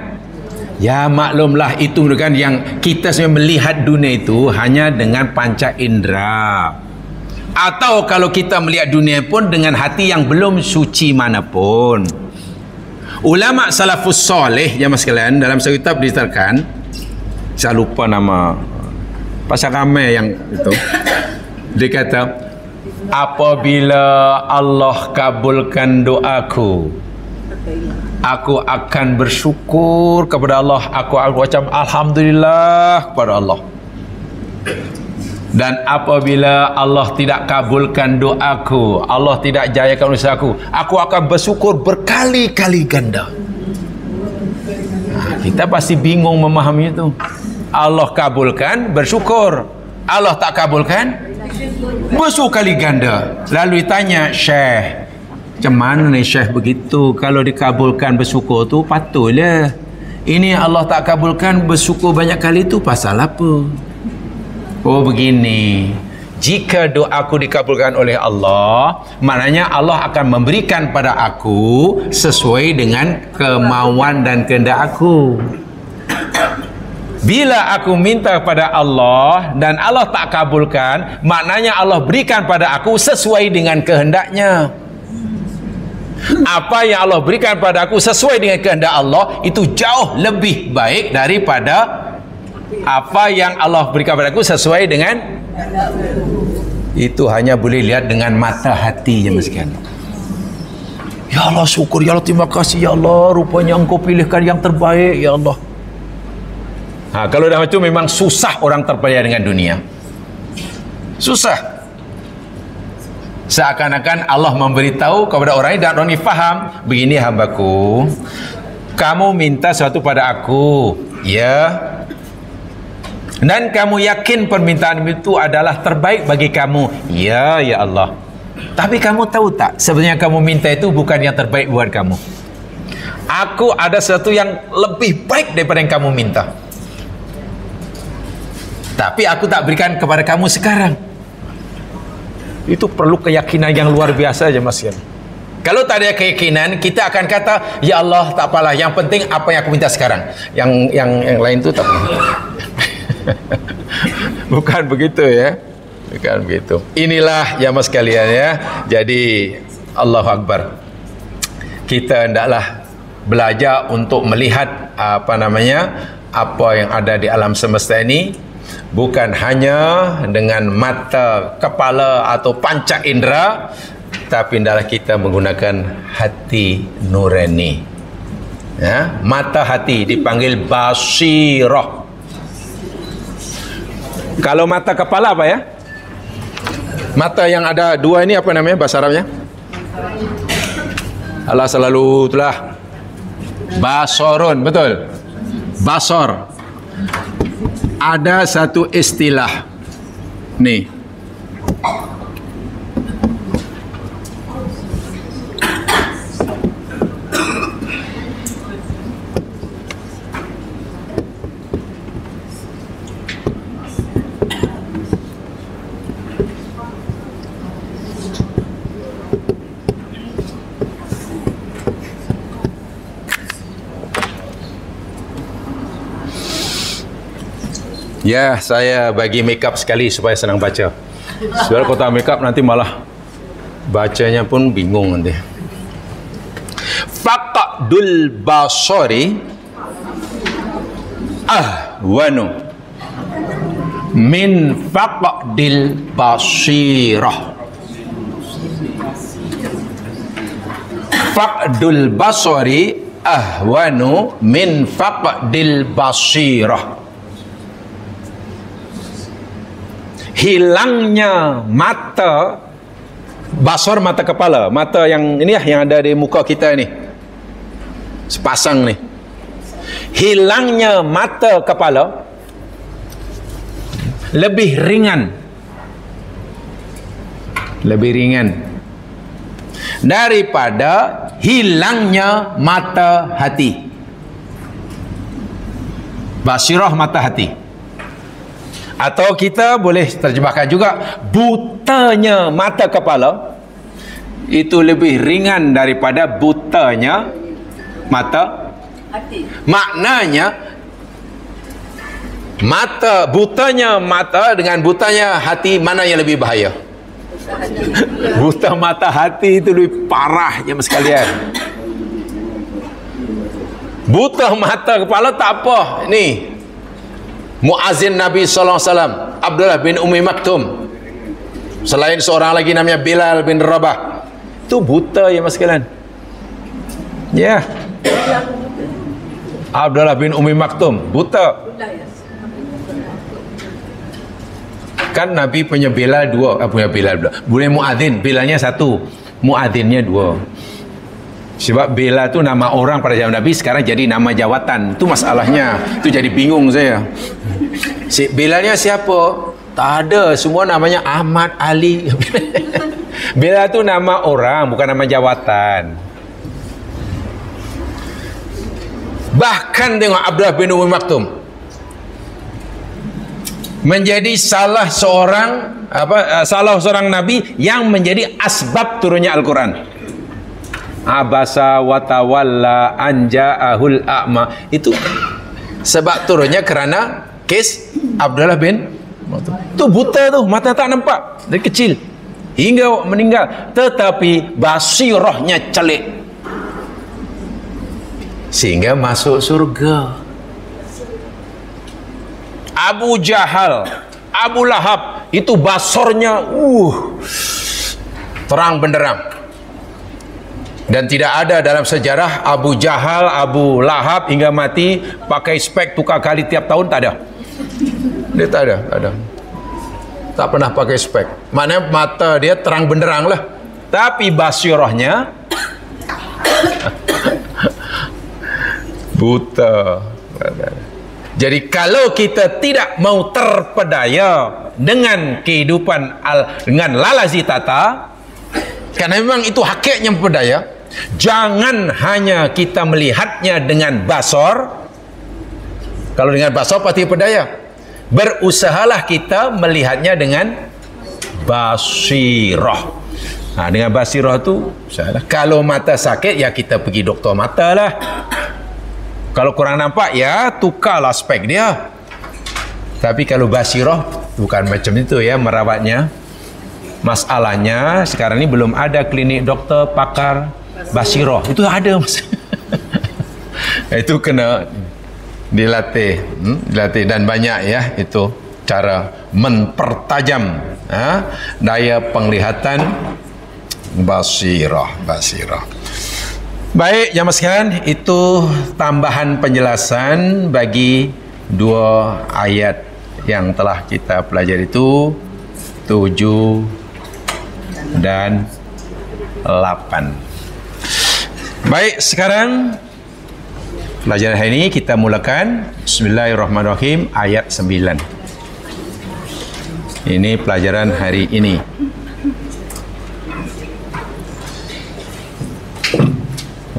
Ya maklumlah, itu kan yang kita sebenarnya melihat dunia itu hanya dengan panca indera. Atau kalau kita melihat dunia pun dengan hati yang belum suci manapun. Ulama salafus soleh jemaah sekalian, dalam satu kitab diceritakan, saya lupa nama, pasal ramai yang itu, dia kata apabila Allah kabulkan doaku, aku akan bersyukur kepada Allah, aku akan ucap alhamdulillah kepada Allah. Dan apabila Allah tidak kabulkan doaku, Allah tidak jayakan usahaku, aku akan bersyukur berkali-kali ganda. Kita pasti bingung memahami itu. Allah kabulkan, bersyukur. Allah tak kabulkan, bersyukur kali ganda. Lalu ditanya, Syekh, macam mana ni Syekh begitu? Kalau dikabulkan bersyukur tu patutlah. Ini Allah tak kabulkan bersyukur banyak kali tu pasal apa? Oh begini, jika doaku dikabulkan oleh Allah, maknanya Allah akan memberikan pada aku sesuai dengan kemauan dan kehendak aku. Bila aku minta kepada Allah dan Allah tak kabulkan, maknanya Allah berikan pada aku sesuai dengan kehendaknya. Apa yang Allah berikan pada aku sesuai dengan kehendak Allah, itu jauh lebih baik daripada apa yang Allah berikan pada aku sesuai dengan. Itu hanya boleh lihat dengan mata hati je sekian. Ya Allah syukur, ya Allah terima kasih, ya Allah rupanya engkau pilihkan yang terbaik, ya Allah. Kalau dah macam memang susah orang terpedaya dengan dunia. Susah. Seakan-akan Allah memberitahu kepada orang ini dan orang ini faham, begini hambaku, kamu minta sesuatu pada aku, ya, dan kamu yakin permintaan itu adalah terbaik bagi kamu, ya, ya Allah. Tapi kamu tahu tak, sebenarnya kamu minta itu bukan yang terbaik buat kamu. Aku ada sesuatu yang lebih baik daripada yang kamu minta, tapi aku tak berikan kepada kamu sekarang. Itu perlu keyakinan yang luar biasa aja mas. Kalau tak ada keyakinan, kita akan kata, ya Allah tak apalah, yang penting apa yang aku minta sekarang, yang lain tu tak. Bukan begitu ya, bukan begitu. Inilah ya mas sekalian ya. Jadi Allahu Akbar, kita hendaklah belajar untuk melihat apa yang ada di alam semesta ini, bukan hanya dengan mata, kepala atau panca indera, tapi hendaklah kita menggunakan hati nurani. Ya, mata hati dipanggil basirah. Kalau mata kepala apa ya? Mata yang ada dua ini apa namanya bahasa Arabnya? Allah selalu telah basorun, betul? Basor. Ada satu istilah nih, ya, saya bagi makeup sekali supaya senang baca. Sebab kalau tak makeup nanti malah bacanya pun bingung nanti. Faqdul basari ahwanu min faqdil basirah. Faqdul basari ahwanu min faqdil basirah. Hilangnya mata, basar mata kepala, mata yang ini yang ada di muka kita ni, sepasang ni. Hilangnya mata kepala lebih ringan daripada hilangnya mata hati. Basirah mata hati. Atau kita boleh terjemahkan juga, butanya mata kepala itu lebih ringan daripada butanya mata hati. Maknanya butanya mata dengan butanya hati, mana yang lebih bahaya? Buta mata hati itu lebih parah ya sekalian. Buta mata kepala tak apa. Ni muazzin Nabi sallallahu alaihi wasallam, Abdullah bin Ummi Maktum. Selain seorang lagi namanya Bilal bin Rabah. Itu buta ya mas sekalian. Ya. Abdullah bin Ummi Maktum buta. Kan Nabi punya Bilal dua, boleh muazzin, Bilalnya satu, muazzinnya dua. Sebab Bilal tu nama orang pada zaman Nabi, sekarang jadi nama jawatan. Itu masalahnya. Itu jadi bingung saya. Si Bilalnya siapa? Tak ada, semua namanya Ahmad, Ali. Bilal tu nama orang, bukan nama jawatan. Bahkan tengok Abdullah bin Ummi Maktum menjadi salah seorang nabi yang menjadi asbab turunnya Al-Quran. Abasa wa tawalla anja'ahul a'ma. Itu Sebab turunnya kerana kes Abdullah bin tu buta tu, mata tak nampak dari kecil hingga meninggal, tetapi basirahnya celik sehingga masuk surga. Abu Jahal, Abu Lahab itu basornya terang benderang, dan tidak ada dalam sejarah Abu Jahal, Abu Lahab hingga mati pakai spek tukar kali tiap tahun, tak ada. Dia tak ada. Tak pernah pakai spek. Maknanya mata dia terang benderang lah. Tapi basirahnya buta. Jadi kalau kita tidak mau terpedaya dengan kehidupan dengan lalazitata, karena memang itu hakikatnya mempedaya, jangan hanya kita melihatnya dengan basar. Kalau dengan basar pasti pedaya. Berusahalah kita melihatnya dengan basirah. Dengan basirah tu, kalau mata sakit ya kita pergi doktor mata lah. Kalau kurang nampak ya tukarlah spek dia. Tapi kalau basirah bukan macam itu ya merawatnya. Masalahnya sekarang ini belum ada klinik doktor pakar basirah. Itu ada mas. Itu kena dilatih, dan banyak ya itu cara mempertajam daya penglihatan basirah. Baik, jamaah sekalian, itu tambahan penjelasan bagi dua ayat yang telah kita pelajari itu 7 dan 8. Baik, sekarang pelajaran hari ini kita mulakan Bismillahirrahmanirrahim ayat 9. Ini pelajaran hari ini.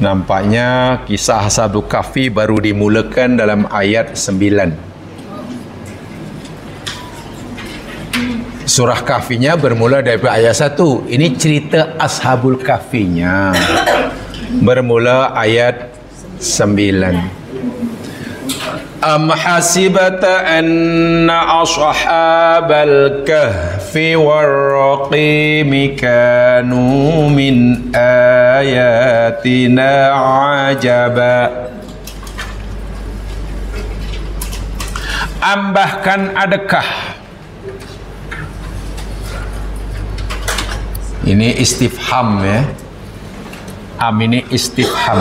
Nampaknya kisah Ashabul Kahfi baru dimulakan dalam ayat 9. Surah Kahfinya bermula daripada ayat 1. Ini cerita Ashabul Kahfinya. Bermula ayat 9. Am hasibata anna ashabal kahfi warraqimi kanu min ayatina ajaba. Bahkan adakah, ini istifham ya. Ini istifham,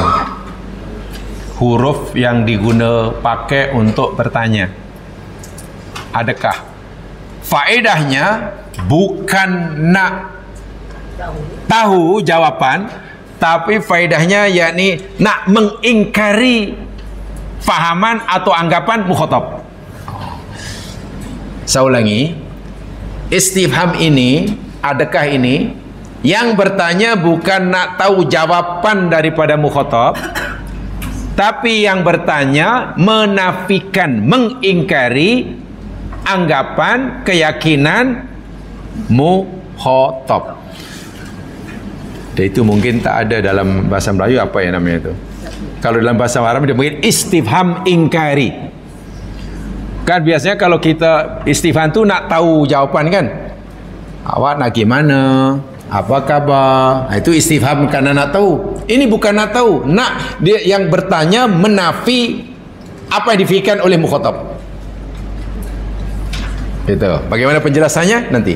huruf yang diguna pakai untuk bertanya. Adakah? Faedahnya bukan nak tahu jawapan, tapi faedahnya yakni nak mengingkari fahaman atau anggapan mukhatab. Saya ulangi, istifham ini, adakah ini, yang bertanya bukan nak tahu jawapan daripada mukhatab, tapi yang bertanya menafikan, mengingkari anggapan, keyakinan mukhatab. Dan itu mungkin tak ada dalam bahasa Melayu, apa yang namanya itu? Kalau dalam bahasa Arab dia mungkin istifham ingkari. Kan biasanya kalau kita istifham tu nak tahu jawapan kan? Awak nak gimana? Apa khabar? Itu istifham kerana nak tahu. Ini bukan nak tahu, nak dia yang bertanya menafi apa yang difikirkan oleh mukhatab. Itu. Bagaimana penjelasannya nanti.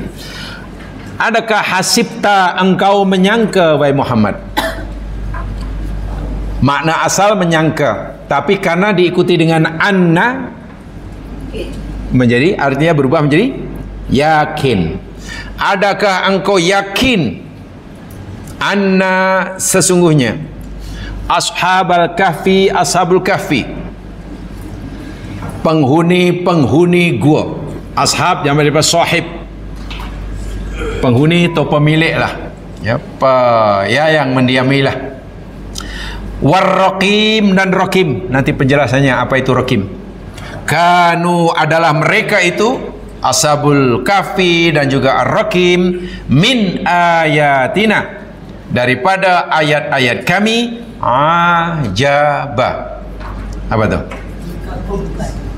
Adakah hasibta, engkau menyangka wahai Muhammad? Makna asal menyangka, tapi karena diikuti dengan anna menjadi, artinya berubah menjadi yakin. Adakah engkau yakin anna, sesungguhnya ashabul kahfi, ashabul kahfi, penghuni gua. Ashab yang daripada sahib, penghuni atau pemilik lah ya, yang mendiamilah. Warraqim, dan raqim, nanti penjelasannya apa itu raqim. Kanu, adalah mereka itu ashabul kahfi dan juga ar-raqim, min ayatina, daripada ayat-ayat kami, ajaba. Apa tu?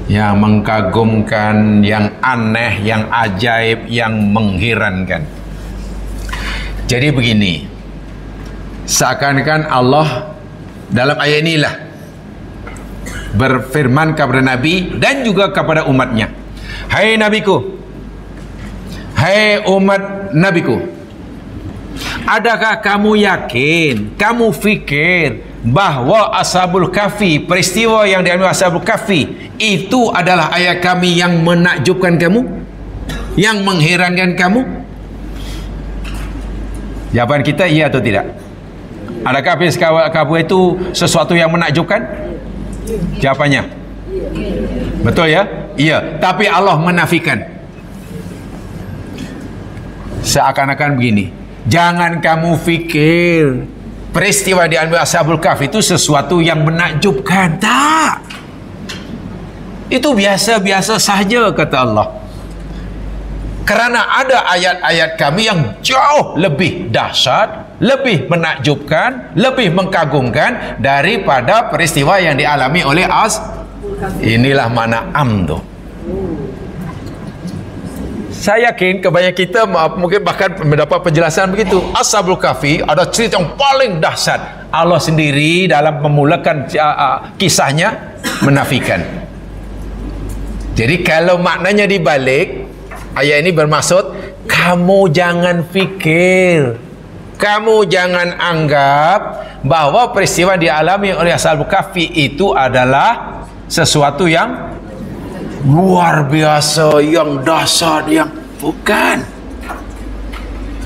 Yang mengkagumkan, yang aneh, yang ajaib, yang mengherankan. Jadi begini, seakan-akan Allah dalam ayat inilah berfirman kepada Nabi dan juga kepada umatnya, hai Nabiku, hai umat Nabiku, adakah kamu yakin, kamu fikir bahwa Ashabul Kahfi, peristiwa yang dialami Ashabul Kahfi itu adalah ayat kami yang menakjubkan kamu, yang mengherankan kamu? Jawaban kita iya atau tidak? Adakah peristiwa Kahfi itu sesuatu yang menakjubkan? Jawabannya betul ya? Iya. Tapi Allah menafikan. Seakan-akan begini, jangan kamu fikir peristiwa di Ashabul Kahfi itu sesuatu yang menakjubkan. Tak. Itu biasa-biasa saja, kata Allah. Karena ada ayat-ayat kami yang jauh lebih dahsyat, lebih menakjubkan, lebih mengkagumkan daripada peristiwa yang dialami oleh Inilah makna tu. Saya yakin kebanyakan kita mungkin bahkan mendapat penjelasan begitu. Ashabul Kahfi ada cerita yang paling dahsyat. Allah sendiri dalam memulakan kisahnya menafikan. Jadi kalau maknanya dibalik, ayat ini bermaksud kamu jangan fikir, kamu jangan anggap bahwa peristiwa dialami oleh Ashabul Kahfi itu adalah sesuatu yang luar biasa, yang dahsyat, yang bukan.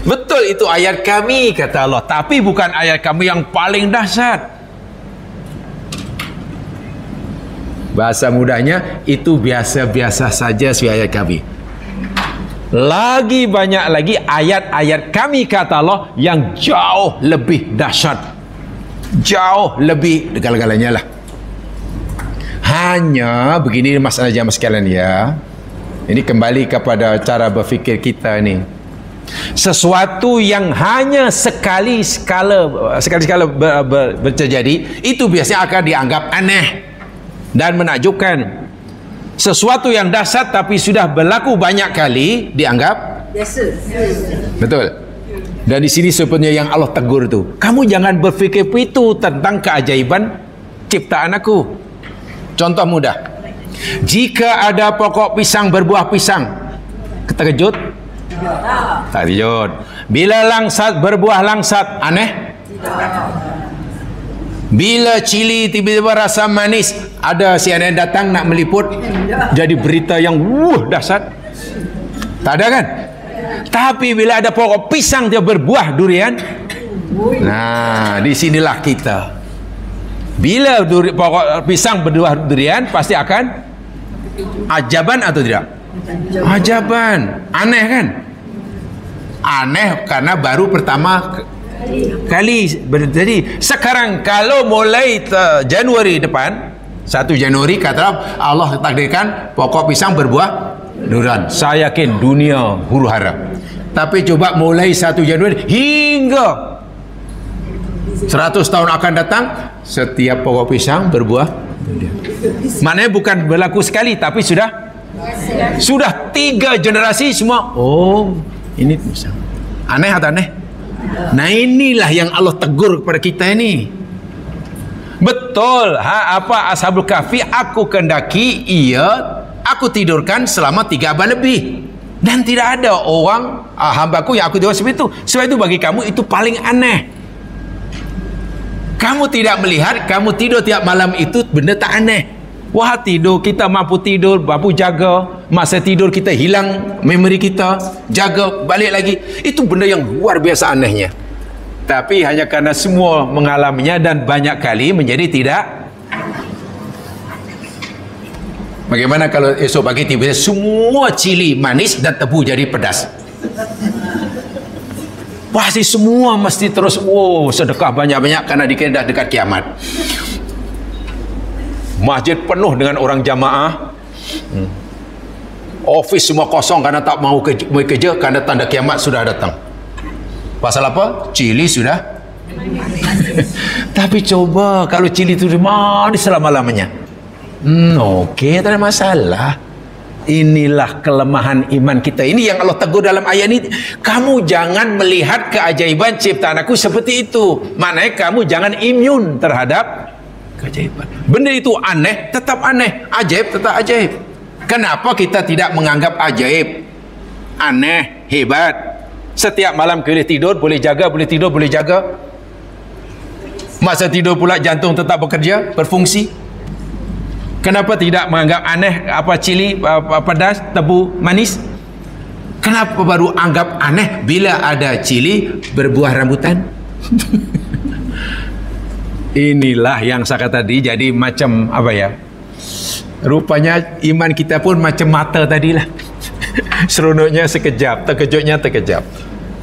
Betul itu ayat kami, kata Allah, tapi bukan ayat kami yang paling dahsyat. Bahasa mudahnya itu biasa-biasa saja ayat kami. Lagi banyak lagi ayat-ayat kami, kata Allah, yang jauh lebih dahsyat, jauh lebih segala-galanya lah. Hanya begini masalah jamaah sekalian ya. Ini kembali kepada cara berfikir kita ni. Sesuatu yang hanya sekali-sekala terjadi, itu biasanya akan dianggap aneh dan menakjubkan. Sesuatu yang dahsyat tapi sudah berlaku banyak kali dianggap biasa. Betul. Dan di sini sebenarnya yang Allah tegur tu, kamu jangan berfikir itu tentang keajaiban ciptaan aku. Contoh mudah, jika ada pokok pisang berbuah pisang, terkejut? Tak terkejut. Bila langsat berbuah langsat, aneh? Bila cili tiba-tiba rasa manis, ada CNN datang nak meliput, jadi berita yang dahsyat? Tak ada kan? Tapi bila ada pokok pisang dia berbuah durian, nah di sinilah kita. Bila pokok pisang berbuah durian, pasti akan ajaban atau tidak? Ajaban. Aneh kan? Aneh karena baru pertama kali. Jadi sekarang kalau mulai Januari depan, 1 Januari kata Allah takdirkan pokok pisang berbuah durian, saya yakin dunia huru hara. Tapi coba mulai 1 Januari hingga 100 tahun akan datang, setiap pokok pisang berbuah durian. Maknanya bukan berlaku sekali, tapi sudah 3 generasi semua. Oh, ini pisang. Aneh atau aneh? Nah inilah yang Allah tegur kepada kita ini. Betul, apa Ashabul Kahfi aku kendaki, aku tidurkan selama 3 abad lebih, dan tidak ada orang hambaku yang aku tidurkan seperti itu. Sebab itu bagi kamu itu paling aneh. Kamu tidak melihat, kamu tidur tiap malam itu benda tak aneh. Wah, tidur kita mampu tidur, mampu jaga. Masa tidur kita hilang memori kita, jaga balik lagi. Itu benda yang luar biasa anehnya. Tapi hanya karena semua mengalaminya dan banyak kali menjadi tidak. Bagaimana kalau esok pagi tiba-tiba semua cili manis dan tebu jadi pedas? Pasti semua mesti terus sedekah banyak-banyak karena dikira dah dekat kiamat. Masjid penuh dengan orang jamaah. Office semua kosong karena tak mau kerja karena tanda kiamat sudah datang. Pasal apa? Cili sudah. Tapi coba kalau cili itu manis selama-lamanya. Okey, tak ada masalah. Inilah kelemahan iman kita. Ini yang Allah tegur dalam ayat ini. Kamu jangan melihat keajaiban ciptaan aku seperti itu. Maknanya kamu jangan imun terhadap keajaiban. Benda itu aneh, tetap aneh. Ajaib, tetap ajaib. Kenapa kita tidak menganggap ajaib, aneh, hebat? Setiap malam boleh tidur, boleh jaga, boleh tidur, boleh jaga. Masa tidur pula jantung tetap bekerja, berfungsi. Kenapa tidak menganggap aneh apa cili, pedas, tebu, manis? Kenapa baru anggap aneh bila ada cili berbuah rambutan? Inilah yang saya kata tadi, jadi macam apa ya? Rupanya iman kita pun macam mata tadilah. Seronoknya sekejap, terkejutnya terkejap.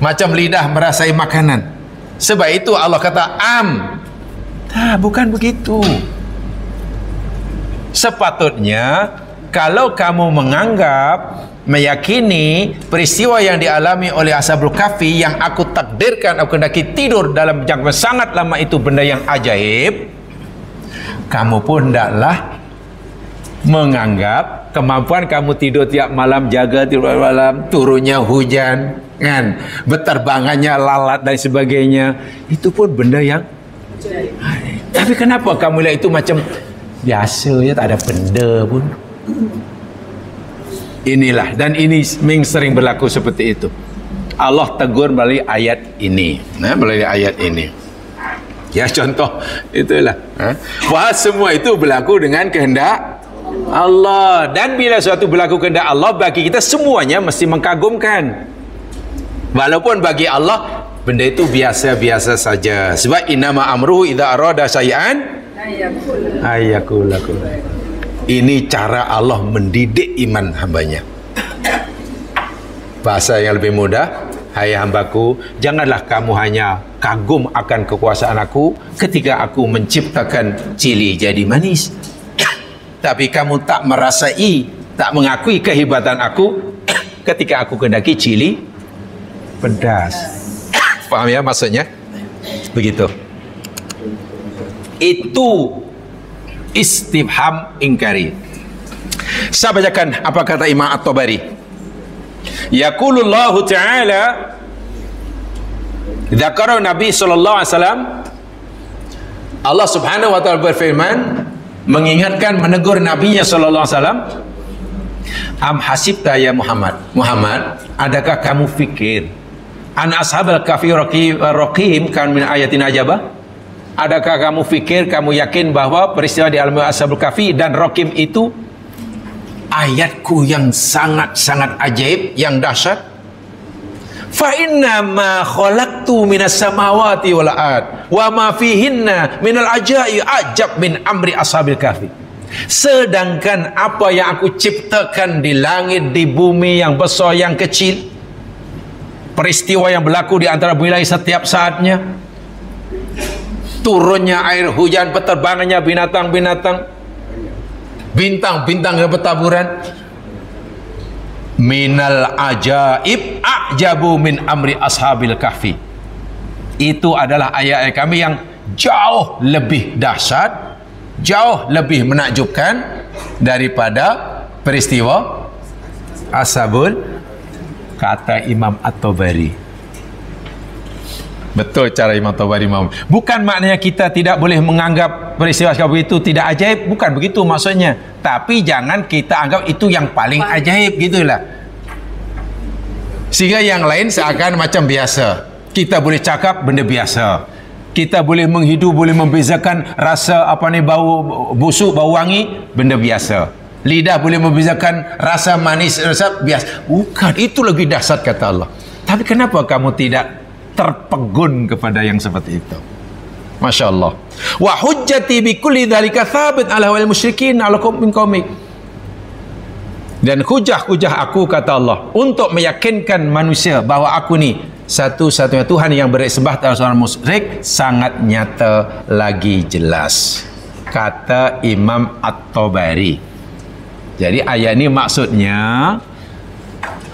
Macam lidah merasai makanan. Sebab itu Allah kata bukan begitu. Sepatutnya kalau kamu menganggap, meyakini peristiwa yang dialami oleh Ashabul Kahfi yang aku takdirkan aku hendaki tidur dalam jangka sangat lama itu benda yang ajaib, kamu pun hendaklah menganggap kemampuan kamu tidur tiap malam, jaga tidur malam, turunnya hujan, kan, berterbangannya lalat dan sebagainya, itu pun benda yang tapi kenapa kamu lihat itu macam biasa ya, tak ada benda pun. Inilah, dan ini sering berlaku seperti itu. Allah tegur melalui ayat ini, melalui ayat ini. Ya, contoh itulah. Wah, semua itu berlaku dengan kehendak Allah. Dan bila suatu berlaku kehendak Allah, bagi kita semuanya mesti mengkagumkan. Walaupun bagi Allah benda itu biasa-biasa saja. Sebab innama amruhu idza arada syai'an ayyakul lakum. Ini cara Allah mendidik iman hambanya. Bahasa yang lebih mudah, hai hambaku, janganlah kamu hanya kagum akan kekuasaan aku ketika aku menciptakan cili jadi manis, tapi kamu tak merasai, tak mengakui kehebatan aku ketika aku kehendaki cili pedas. Faham ya maksudnya? Begitu. Itu istifham ingkari. Saya bacakan apa kata Imam At-Tabari. Yaqulullahu ta'ala, dzakara Nabi sallallahu alaihi wasallam, Allah Subhanahu wa taala berfirman, mengingatkan, menegur nabinya sallallahu alaihi wasallam, am hasibta ya Muhammad, adakah kamu fikir an ashabal kahfi raqim kan min ayatin ajabah? Adakah kamu fikir, kamu yakin bahwa peristiwa di alam Ashabul Kahfi dan Raqim itu ayatku yang sangat-sangat ajaib, yang dahsyat? Fa inna ma khalaqtu minas samawati wal ard wa ma fihinna minal ajaib ajab min amri Ashabil Kahfi. Sedangkan apa yang aku ciptakan di langit, di bumi, yang besar, yang kecil, peristiwa yang berlaku di antara wilayah setiap saatnya, turunnya air hujan, berterbangannya binatang-binatang, bintang-bintang yang bertaburan, minal ajaib ajabu min amri Ashabil Kahfi. Itu adalah ayat-ayat kami yang jauh lebih dahsyat, jauh lebih menakjubkan daripada peristiwa Ashabul, kata Imam At-Tabari. Betul cara Imam Tabari. Bukan maknanya kita tidak boleh menganggap peristiwa seperti itu tidak ajaib, bukan begitu maksudnya. Tapi jangan kita anggap itu yang paling ajaib, gitulah. Sehingga yang lain seakan macam biasa. Kita boleh cakap benda biasa. Kita boleh menghidu, boleh membezakan rasa bau busuk, bau wangi, benda biasa. Lidah boleh membezakan rasa manis, rasa biasa. Bukan, itu lebih dahsyat kata Allah. Tapi kenapa kamu tidak terpegun kepada yang seperti itu? Masya Allah. Wa hujjati bi kulli dzalika thabit ala wal musyrikin ala min qaumik. Dan hujah-hujah aku, kata Allah, untuk meyakinkan manusia bahawa aku ni satu-satunya Tuhan yang bersembah atas orang musyrik, sangat nyata lagi jelas, kata Imam At-Tabari. Jadi ayat ini maksudnya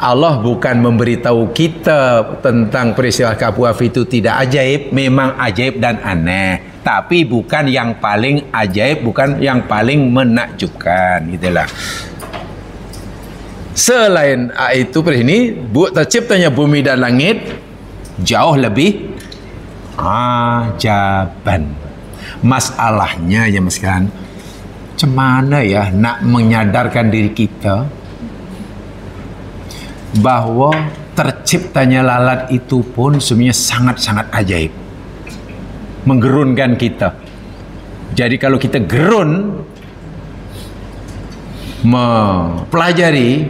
Allah bukan memberitahu kita tentang peristiwa Kahf itu tidak ajaib, memang ajaib dan aneh, tapi bukan yang paling ajaib, bukan yang paling menakjubkan, gitulah. Selain itu ini terciptanya bumi dan langit jauh lebih ajaban. Masalahnya ya mas kan, macam mana ya nak menyadarkan diri kita bahwa terciptanya lalat itu pun sebenarnya sangat-sangat ajaib, menggerunkan kita. Jadi kalau kita gerun mempelajari,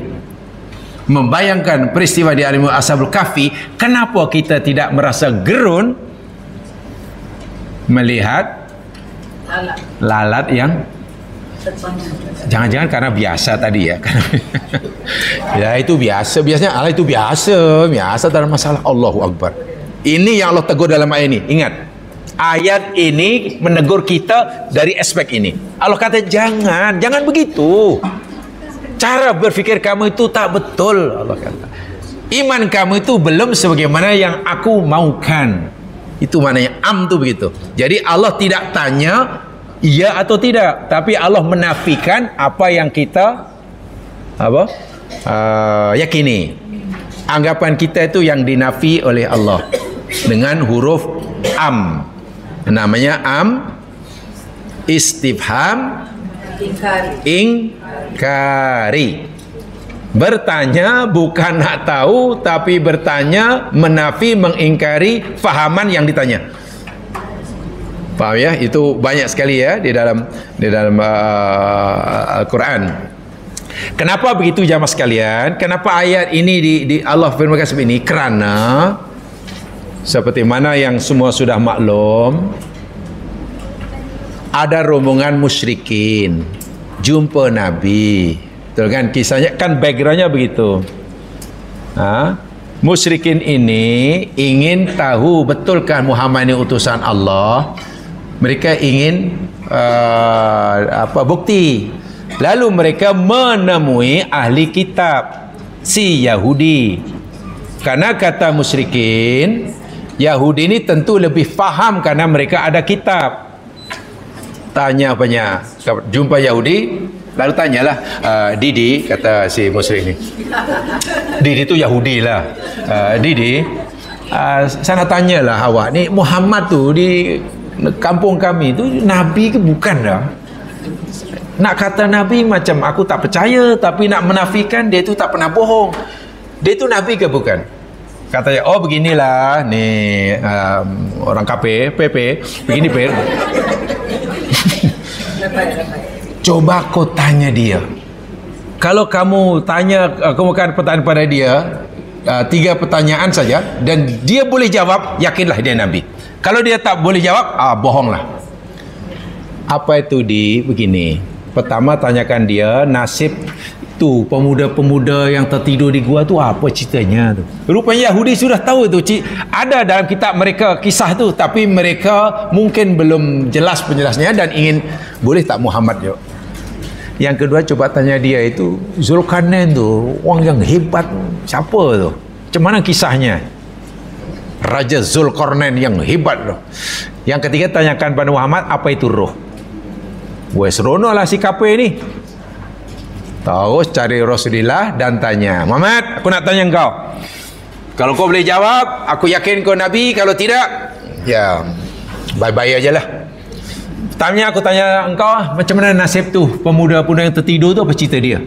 membayangkan peristiwa di alam Ashabul Kahfi, kenapa kita tidak merasa gerun melihat lalat yang jangan-jangan karena biasa tadi ya. Ya itu biasa, biasanya Allah itu biasa dalam masalah. Allahu Akbar. Ini yang Allah tegur dalam ayat ini. Ingat, ayat ini menegur kita dari aspek ini. Allah kata jangan begitu. Cara berfikir kamu itu tak betul. Allah kata iman kamu itu belum sebagaimana yang aku maukan. Itu maknanya tu begitu. Jadi Allah tidak tanya iya atau tidak, tapi Allah menafikan apa yang kita yakini. Anggapan kita itu yang dinafi oleh Allah dengan huruf namanya istifham ingkari. Bertanya bukan nak tahu, tapi bertanya menafi, mengingkari fahaman yang ditanya. Paham ya? Itu banyak sekali ya di dalam Al-Quran. Kenapa begitu jamaah sekalian? Kenapa ayat ini di Allah firmankan seperti ini? Kerana seperti mana yang semua sudah maklum, ada rombongan musyrikin jumpa Nabi. Betul kan? Kisahnya kan backgroundnya begitu. Musyrikin ini ingin tahu betulkah Muhammad ini utusan Allah. Mereka ingin bukti. Lalu mereka menemui ahli kitab, si Yahudi. Karena kata musyrikin, Yahudi ini tentu lebih faham karena mereka ada kitab. Tanya banyak, jumpa Yahudi, lalu tanyalah, Didi, kata si musyrik ini. Didi itu Yahudi lah. Didi, sana tanyalah awak ni, Muhammad tu di kampung kami tu Nabi ke bukan dah? Nak kata Nabi macam aku tak percaya, tapi nak menafikan dia tu tak pernah bohong. Dia tu Nabi ke bukan? Katanya, oh beginilah ni orang KP, PP, begini Per. Coba kau tanya dia. Kalau kamu tanya, kamu akan pertanyaan pada dia 3 pertanyaan saja dan dia boleh jawab, yakinlah dia Nabi. Kalau dia tak boleh jawab, bohonglah. Apa itu begini? Pertama tanyakan dia nasib tu pemuda-pemuda yang tertidur di gua tu apa ceritanya tu. Rupanya Yahudi sudah tahu tu, ada dalam kitab mereka kisah tu, tapi mereka mungkin belum jelas penjelasnya dan ingin, boleh tak Muhammad yuk. Yang kedua coba tanya dia itu, Zulkarnain tu orang yang hebat, siapa tu? Macam mana kisahnya? Raja Zulkarnain yang hebat tu. Yang ketiga tanyakan pada Muhammad, apa itu roh? Wes rono lah si kape ni. Terus cari Rasulullah dan tanya, Muhammad, aku nak tanya engkau. Kalau kau boleh jawab, aku yakin kau Nabi. Kalau tidak, ya bye-bye aja lah. Aku tanya engkau, macam mana nasib tu pemuda-pemuda yang tertidur tu, apa cerita dia?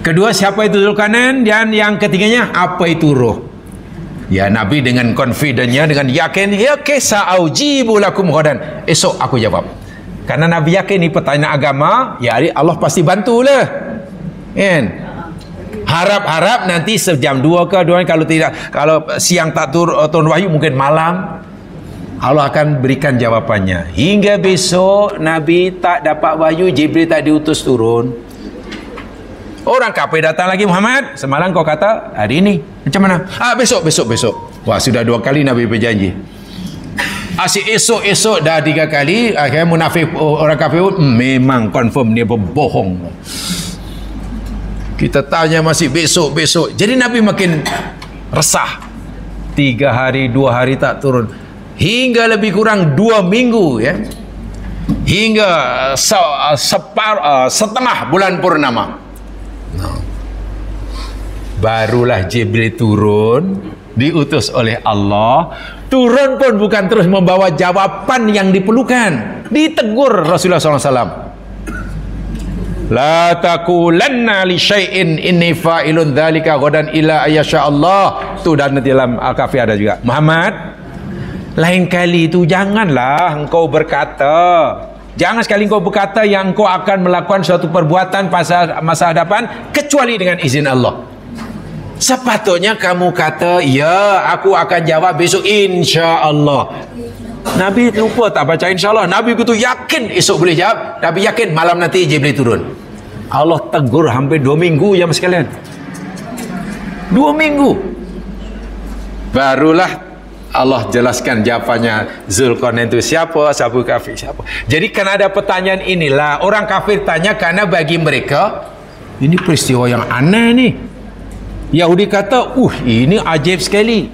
Kedua, siapa itu Zulkarnain? Dan yang ketiganya, apa itu roh? Ya Nabi dengan confidentnya, dengan yakin, ya sa'aujibu lakum ghadan. Esok aku jawab. Karena Nabi yakin ni pertanyaan agama, ya Allah pasti bantulah. Kan? Harap-harap nanti sejam 2 ke 2, kalau tidak, kalau siang tak turun wahyu, mungkin malam Allah akan berikan jawapannya. Hingga besok Nabi tak dapat wahyu, Jibril tak diutus turun. Orang kafir datang lagi, Muhammad, semalam kau kata hari ini, macam mana? Besok. Wah, sudah 2 kali Nabi berjanji. Asyik esok dah 3 kali. Akhirnya munafik orang kafir memang confirm dia berbohong. Kita tanya masih besok. Jadi Nabi makin resah. 3 hari, 2 hari tak turun. Hingga lebih kurang 2 minggu ya. Hingga setengah bulan purnama. Barulah Jibril turun, diutus oleh Allah. Turun pun bukan terus membawa jawaban yang diperlukan. Ditegur Rasulullah SAW. La taqulanna li syai'in inni fa'ilun dzalika ghadan ila ayyasha Allah. Tu dan di dalam Al-Kahfi ada juga. Muhammad, lain kali itu janganlah engkau berkata, jangan sekali engkau berkata yang engkau akan melakukan suatu perbuatan masa hadapan kecuali dengan izin Allah. Sepatutnya kamu kata, ya aku akan jawab besok insya-Allah. Nabi lupa tak baca insya-Allah. Nabi begitu yakin esok boleh jawab. Nabi yakin malam nanti Jibril turun. Allah tegur hampir 2 minggu ya mas sekalian. 2 minggu. Barulah Allah jelaskan jawabannya. Zulkarnain itu siapa? Sabu kafir siapa? Jadi kan ada pertanyaan inilah. Orang kafir tanya karena bagi mereka ini peristiwa yang aneh nih. Yahudi kata, ini ajaib sekali.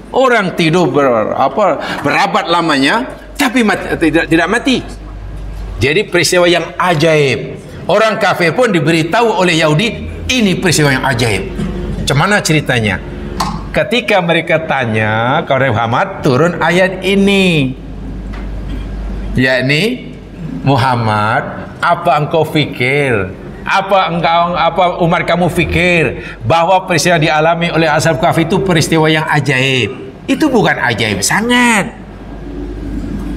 Orang tidur berabad lamanya tapi tidak mati. Jadi peristiwa yang ajaib. Orang kafir pun diberitahu oleh Yahudi, ini peristiwa yang ajaib. Macam mana ceritanya? Ketika mereka tanya kepada Muhammad, turun ayat ini, yakni Muhammad, apa engkau fikir, apa umat kamu fikir bahwa peristiwa dialami oleh Ashab Kahfi itu peristiwa yang ajaib? Itu bukan ajaib sangat.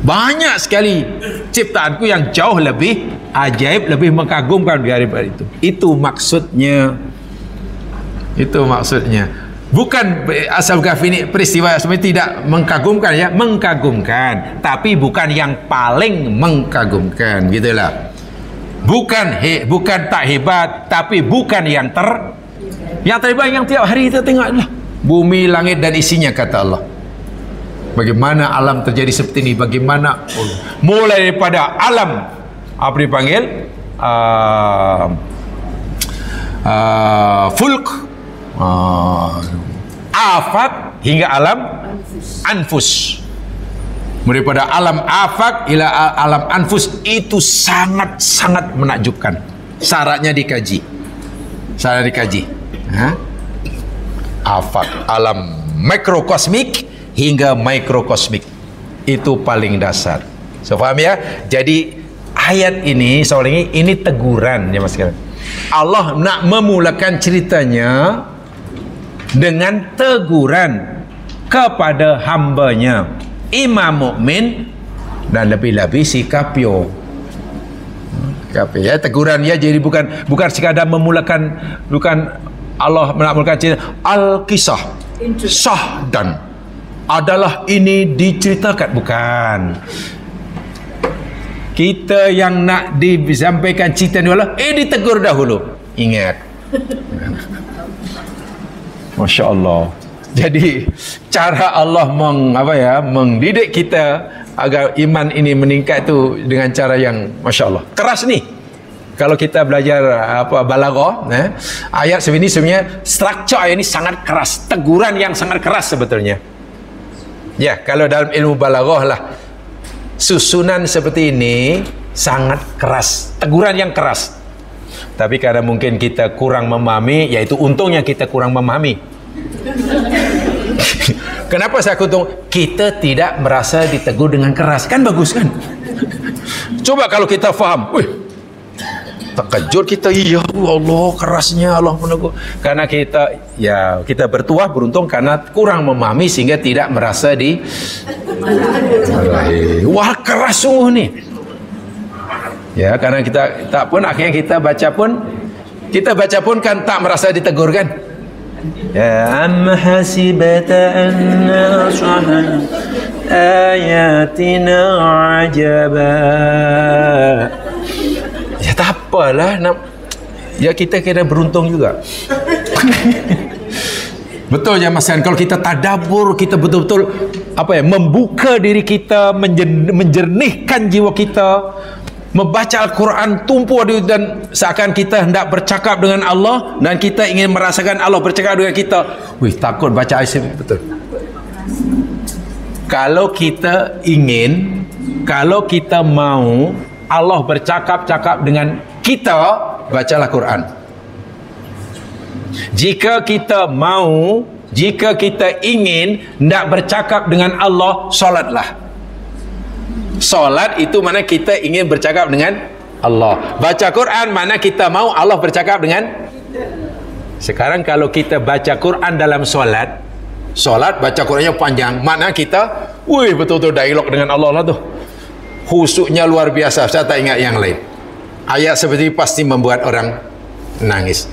Banyak sekali ciptaanku yang jauh lebih ajaib, lebih mengagumkan daripada itu. Itu maksudnya. Bukan Ashab Kahfi ini peristiwa sebenarnya tidak mengkagumkan ya, mengkagumkan, tapi bukan yang paling mengkagumkan, gitulah. Bukan tak hebat, tapi bukan yang terhebat yang tiap hari kita tengoklah. Bumi, langit dan isinya kata Allah. Bagaimana alam terjadi seperti ini? Bagaimana mulai daripada alam apa dipanggil fulk, afak hingga alam anfus. Daripada alam afak ila alam anfus, itu sangat-sangat menakjubkan. Syaratnya dikaji. Afak, alam mikrokosmik hingga mikrokosmik, itu paling dasar. So faham ya? Jadi ayat ini soalnya ini teguran ya mas sekalian. Allah nak memulakan ceritanya dengan teguran kepada hambanya, imam mukmin, dan lebih-lebih si kafir. Ya, teguran ya, jadi bukan sekadar memulakan, bukan Allah memulakan cerita al-kisah sahdan adalah ini diceritakan, bukan. Kita yang nak disampaikan cerita ni adalah ditegur dahulu. Ingat. Masya Allah. Jadi cara Allah mendidik kita agar iman ini meningkat itu dengan cara yang Masya Allah keras nih. Kalau kita belajar balaghah, ayat sebenarnya struktur ayat ini sangat keras, teguran yang sangat keras sebetulnya. Ya, kalau dalam ilmu balaghah lah, susunan seperti ini sangat keras, teguran yang keras. Tapi karena mungkin kita kurang memahami, yaitu untungnya kita kurang memahami. Kenapa saya untung? Kita tidak merasa ditegur dengan keras, kan bagus kan? Coba kalau kita faham, terkejut kita, iya Allah kerasnya Allah menegur. Karena kita bertuah beruntung karena kurang memahami sehingga tidak merasa wah keras sungguh nih. Ya, karena kita pun akhirnya kita baca pun kan tak merasa ditegur kan. Ya am hasibata anna ashahan ayatina ajaba. Ya tak apalah, ya kita kena beruntung juga. Betul ya Mas Yan, kalau kita tadabbur, kita betul-betul membuka diri kita, menjernihkan jiwa kita, membaca Al-Quran tumpul dan seakan kita hendak bercakap dengan Allah dan kita ingin merasakan Allah bercakap dengan kita. Wih, takut baca ayat betul. Kalau kita mau Allah bercakap-cakap dengan kita, bacalah Quran. Jika kita ingin nak bercakap dengan Allah, solatlah. Solat itu mana kita ingin bercakap dengan Allah. Baca Quran mana kita mau Allah bercakap dengan. Sekarang kalau kita baca Quran dalam solat baca Qurannya panjang, mana kita betul-betul dialog dengan Allah lah tu. Khusyuknya luar biasa. Saya tak ingat yang lain. Ayat seperti ini pasti membuat orang nangis.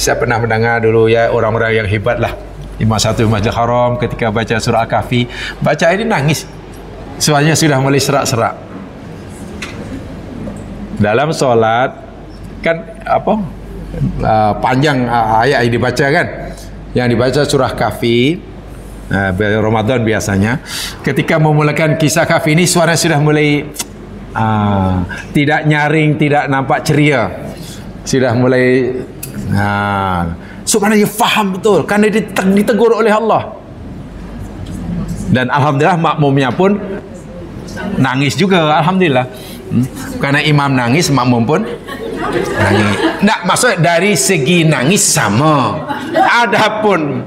Saya pernah mendengar dulu ya orang-orang yang hebat lah di satu Masjidil Haram ketika baca surah Al-Kahfi, baca ini nangis. Soalnya sudah mulai serak-serak. Dalam solat kan panjang ayat yang dibaca kan. Yang dibaca surah Kahfi Ramadan biasanya. Ketika memulakan kisah Kahfi ini suara sudah mulai tidak nyaring, tidak nampak ceria. Sudah mulai sebenarnya faham betul karena ditegur oleh Allah. Dan alhamdulillah makmumnya pun nangis juga, alhamdulillah. Karena imam nangis, makmum pun nangis. Nak maksud dari segi nangis sama. Adapun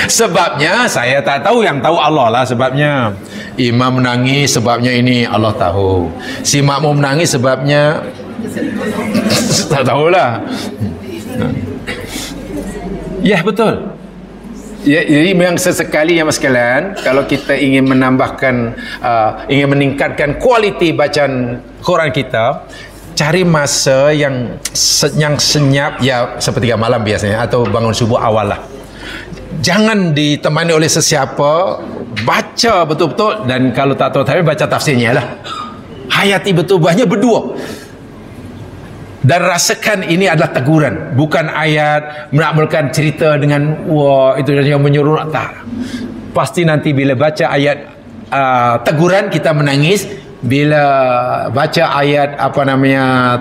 sebabnya saya tak tahu, yang tahu Allah lah sebabnya. Imam nangis sebabnya ini Allah tahu. Si makmum nangis sebabnya tak tahulah. Ya betul. Ya, jadi memang sesekali ya mas sekalian, kalau kita ingin menambahkan, ingin meningkatkan kualiti bacaan Quran kita, cari masa yang senyap ya, sepertiga malam biasanya atau bangun subuh awal lah. Jangan ditemani oleh sesiapa, baca betul-betul, dan kalau tak tahu tafsir baca tafsirnya lah. Hayati betul banyak berdua. Dan rasakan ini adalah teguran, bukan ayat menakmalkan cerita dengan wah itu yang menyuruh, tak. Pasti nanti bila baca ayat teguran kita menangis, bila baca ayat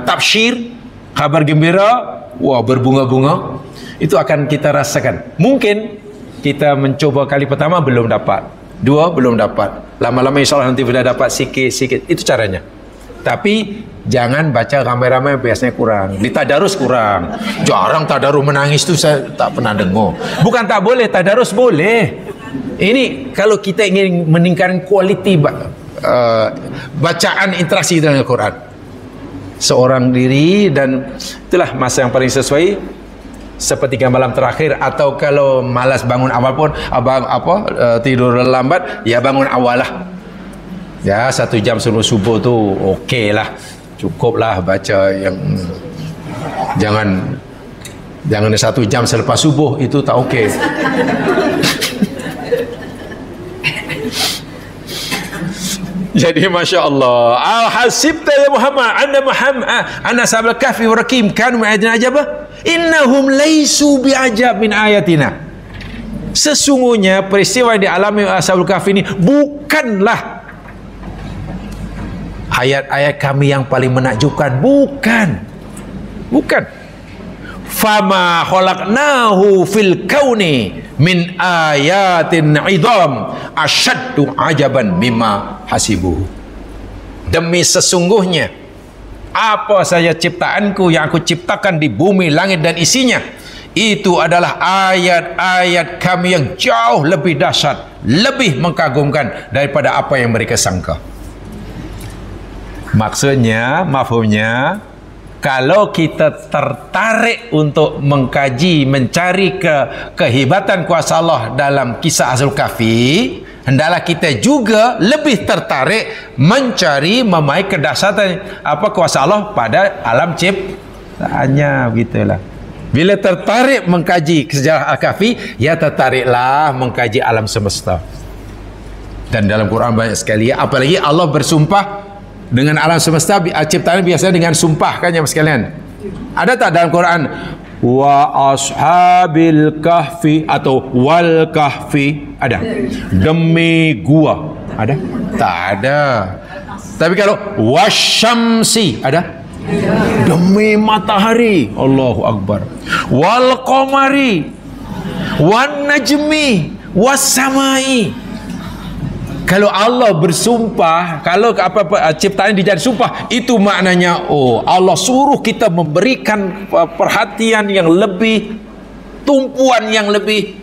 tabsyir, kabar gembira, wah berbunga-bunga. Itu akan kita rasakan. Mungkin kita mencoba kali pertama belum dapat, dua belum dapat, lama-lama insyaAllah nanti sudah dapat sikit-sikit. Itu caranya. Tapi jangan baca ramai-ramai, biasanya kurang. Di tadarus kurang. Jarang tadarus menangis tu, saya tak pernah dengar. Bukan tak boleh, tadarus boleh. Ini kalau kita ingin meningkatkan kualiti bacaan interaksi dengan Al-Quran seorang diri, dan itulah masa yang paling sesuai. Sepertiga malam terakhir, atau kalau malas bangun awal pun tidur lambat, ya bangun awal lah. Ya 1 jam sebelum subuh tu okey lah, cukup lah baca. Yang jangan 1 jam selepas subuh, itu tak okey. Jadi Masya Allah, al-hasibta ya Muhammad anna sahabat kahfi wa rakim kanu ma'adina ajabah innahum laysu bi'ajab min ayatina. Sesungguhnya peristiwa yang dialami ashabul kahfi ini bukanlah ayat-ayat kami yang paling menakjubkan, bukan. Fama khalaqnahu fil kauni min ayatin idham asyaddu ajaban mimma hasibuhu. Demi sesungguhnya apa saja ciptaanku yang aku ciptakan di bumi, langit dan isinya, itu adalah ayat-ayat kami yang jauh lebih dahsyat, lebih mengagumkan daripada apa yang mereka sangka. Maksudnya, mafhumnya, kalau kita tertarik untuk mengkaji, mencari kehebatan kuasa Allah dalam kisah Ashabul Kahfi, hendaklah kita juga lebih tertarik mencari, memakai kedahsyatan kuasa Allah pada alam ciptaannya, begitulah. Bila tertarik mengkaji sejarah Al-Kahfi, ya tertariklah mengkaji alam semesta. Dan dalam Quran banyak sekali, apalagi Allah bersumpah dengan alam semesta, ciptaan biasanya dengan sumpah, kan ya sekalian. Ada tak dalam Quran wa ashabil kahfi atau wal kahfi? Ada. Demi gua. Ada? Tak ada. Tapi kalau wasyamsi ada? Demi matahari. Allahu Akbar. Wal qamari wan najmi was samai. Kalau Allah bersumpah, kalau apa-apa ciptaan dijadikan sumpah, itu maknanya Allah suruh kita memberikan perhatian yang lebih, tumpuan yang lebih.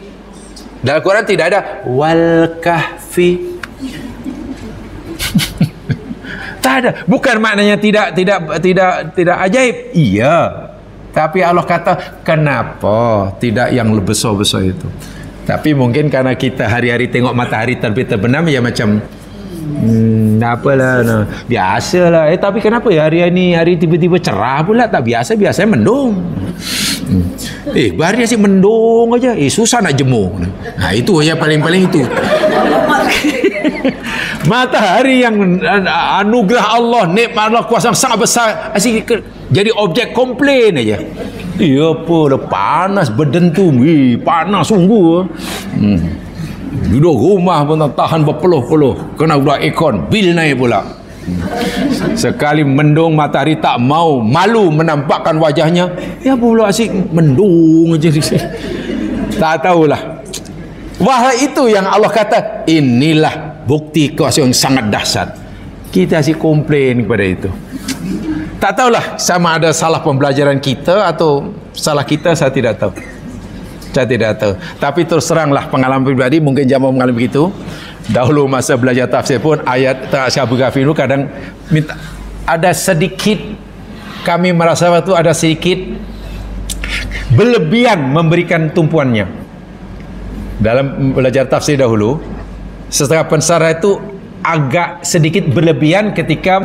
Dalam Quran tidak ada wal kahfi. Tak ada. Bukan maknanya tidak ajaib. Iya. Tapi Allah kata, kenapa tidak yang lebih besar-besar itu? Tapi mungkin karena kita hari-hari tengok matahari terbit terbenam, ya macam apalah, nah, biasalah. Tapi kenapa ya hari tiba-tiba cerah pula? Tak biasanya mendung. Bahari asyik mendung aja. Susah nak jemur. Nah, itu aja paling-paling itu. Matahari yang anugerah Allah, nikmat Allah, kuasa yang sangat besar, asyik jadi objek komplain aja. Iya apa, panas berdentum. Panas sungguh. Duduk rumah pun tak tahan berpeluh-peluh. Kena budak aircon, bil naik pula. Sekali mendung, matahari tak mau, malu menampakkan wajahnya. Ya pula asyik mendung aja. Tak tahulah. Wah, itu yang Allah kata, inilah bukti kuasa yang sangat dahsyat. Kita asyik komplain kepada itu. Tak tahulah sama ada salah pembelajaran kita atau salah kita, saya tidak tahu. Saya tidak tahu. Tapi terus teranglah pengalaman pribadi, mungkin zaman mengalami begitu. Dahulu masa belajar tafsir pun ayat Ashabul Kahfi itu kadang minta, ada sedikit, kami merasa waktu ada sedikit berlebihan memberikan tumpuannya. Dalam belajar tafsir dahulu, setengah pensara itu agak sedikit berlebihan ketika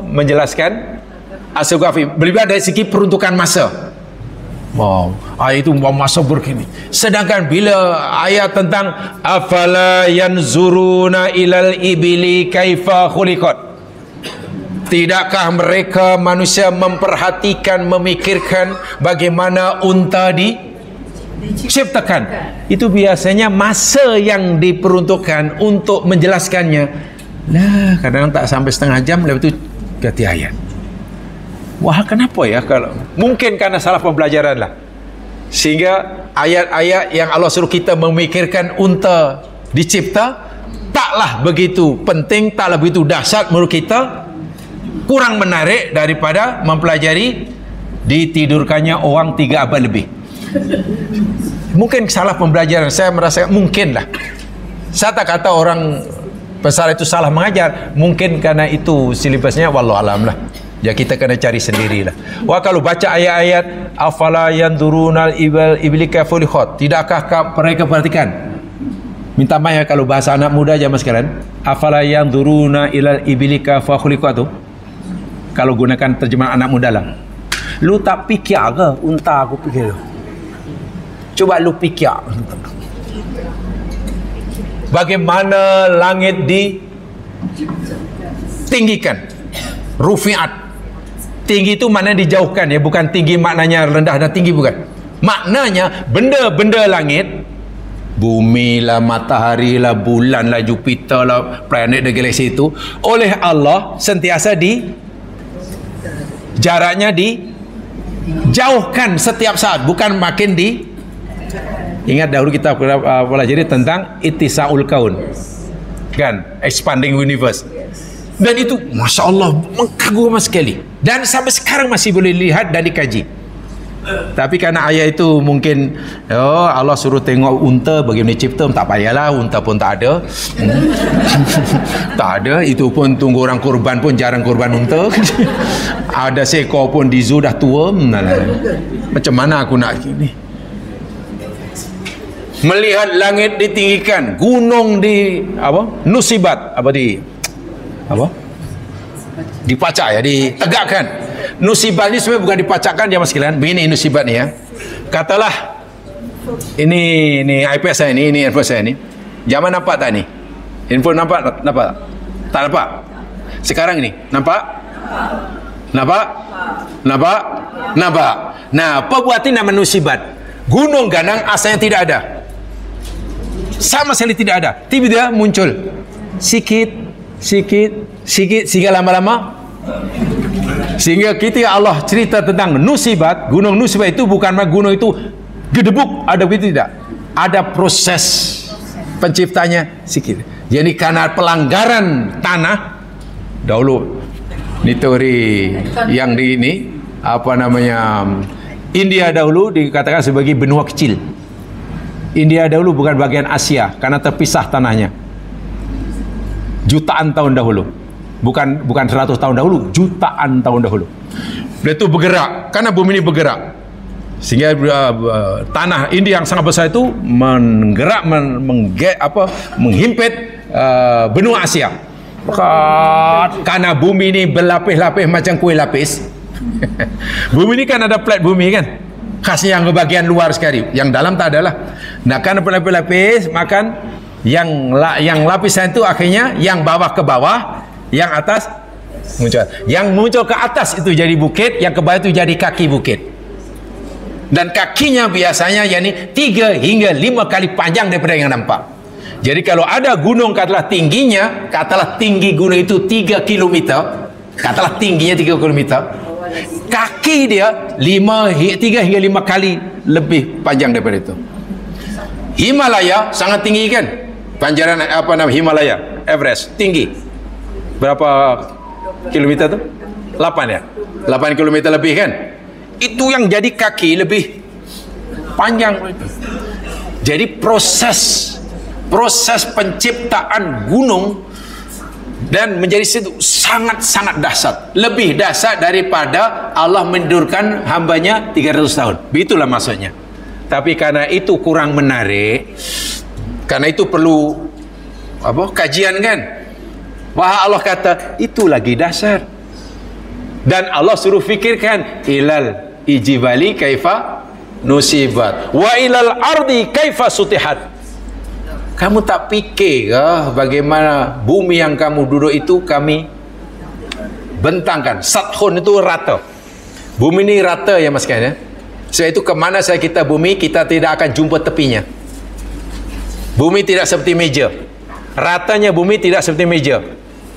menjelaskan Ashabul Kahfi, berlebihan dari segi peruntukan masa. Wow, ayat itu masa begini. Sedangkan bila ayat tentang afala yanzuruna ilal ibili kaifa khuliqat, tidakkah mereka manusia memperhatikan, memikirkan bagaimana unta diciptakan? Itu biasanya masa yang diperuntukkan untuk menjelaskannya. Nah, kadang tak sampai setengah jam, lepas itu ganti ayat. Wah, kenapa ya? Kalau mungkin karena salah pembelajaran lah, sehingga ayat-ayat yang Allah suruh kita memikirkan unta dicipta taklah begitu penting, taklah begitu dahsyat menurut kita, kurang menarik daripada mempelajari ditidurkannya orang 3 abad lebih. Mungkin salah pembelajaran. Saya merasa mungkin lah. Saya tak kata orang pesara itu salah mengajar, mungkin karena itu silibusnya, wallahu alam lah. Ya, kita kena cari sendirilah. Wah, kalau baca ayat-ayat afala yanzurunal ibli kaifa khuliqat, tidakkah mereka perhatikan? Minta maaf ya kalau bahasa anak muda zaman sekarang, afala yanzuruna ilal ibli kaifa khuliqat tu, kalau gunakan terjemahan anak muda lah, lu tak fikir ke unta aku fikir? Coba lu fikir bagaimana langit ditinggikan, rufi'at. Tinggi itu maknanya dijauhkan ya, bukan tinggi maknanya rendah dan tinggi, bukan. Maknanya benda-benda langit, bumi lah, matahari lah, bulan lah, Jupiter lah, planet dan galaksi itu oleh Allah sentiasa jaraknya dijauhkan setiap saat, bukan makin ingat dahulu kita pelajari tentang ittisaul kaun, kan, expanding universe. Dan itu Masya Allah mengagumkan sekali, dan sampai sekarang masih boleh lihat dan dikaji. Tapi karena ayat itu mungkin Allah suruh tengok unta bagaimana cipta, tak payahlah, unta pun tak ada. Tak ada, itu pun tunggu orang kurban pun jarang kurban unta. Ada seekor pun di zoo dah tua. Macam mana aku nak gini? Melihat langit ditinggikan, gunung nusibat, dipacak ya, ditegakkan. Nusibat ni sebenarnya bukan dipacakkan dia mas sekalian. Begini nusibat ni ya. Katalah ini iPad saya ni, ini handphone saya ni. Zaman nampak tak ni? Handphone nampak? Tak nampak? Sekarang ni nampak? Nampak? Nah, apa buatin nama nusibat? Gunung ganang asalnya tidak ada, sama sekali tidak ada. Tiba-tiba muncul sikit sikit sehingga lama-lama, sehingga ketika Allah cerita tentang Nusibat, gunung Nusibat itu bukan gunung itu gedebuk, ada begitu tidak, ada proses penciptanya sikit. Jadi karena pelanggaran tanah dahulu, ini teori yang di ini apa namanya, India dahulu dikatakan sebagai benua kecil. India dahulu bukan bagian Asia karena terpisah tanahnya jutaan tahun dahulu, bukan 100 tahun dahulu, jutaan tahun dahulu. Dia itu bergerak karena bumi ini bergerak, sehingga tanah India yang sangat besar itu menggerak, menghimpit benua Asia. Karena bumi ini berlapis-lapis macam kuih lapis. Bumi ini kan ada plat bumi kan, khasnya yang bagian luar sekali, yang dalam tak adalah. Nah karena berlapis-lapis, makan yang lapisan itu akhirnya yang bawah ke bawah, yang atas muncul. Yang muncul ke atas itu jadi bukit, yang ke bawah itu jadi kaki bukit. Dan kakinya biasanya yakni 3 hingga 5 kali panjang daripada yang nampak. Jadi kalau ada gunung katalah tingginya, katalah tinggi gunung itu 3 km, katalah tingginya 3 km, kaki dia 3 hingga 5 kali lebih panjang daripada itu. Himalaya sangat tinggi kan, panjaran apa nama Himalaya, Everest tinggi berapa kilometer tu? 8 ya, 8 kilometer lebih kan. Itu yang jadi kaki lebih panjang. Jadi proses penciptaan gunung dan menjadi situ sangat-sangat dahsyat, lebih dahsyat daripada Allah menidurkan hambanya 300 tahun. Begitulah maksudnya. Tapi karena itu kurang menarik, karena itu perlu kajian kan. Wah, Allah kata itu lagi dahsyat. Dan Allah suruh fikirkan, ilal ijibali kaifa nusibat wa ilal ardi kaifa sutihat. Kamu tak fikir ke bagaimana bumi yang kamu duduk itu kami bentangkan. Sathun itu rata. Bumi ini rata ya mas kan ya. Sebab itu kemana saja kita bumi, kita tidak akan jumpa tepinya. Bumi tidak seperti meja. Ratanya bumi tidak seperti meja.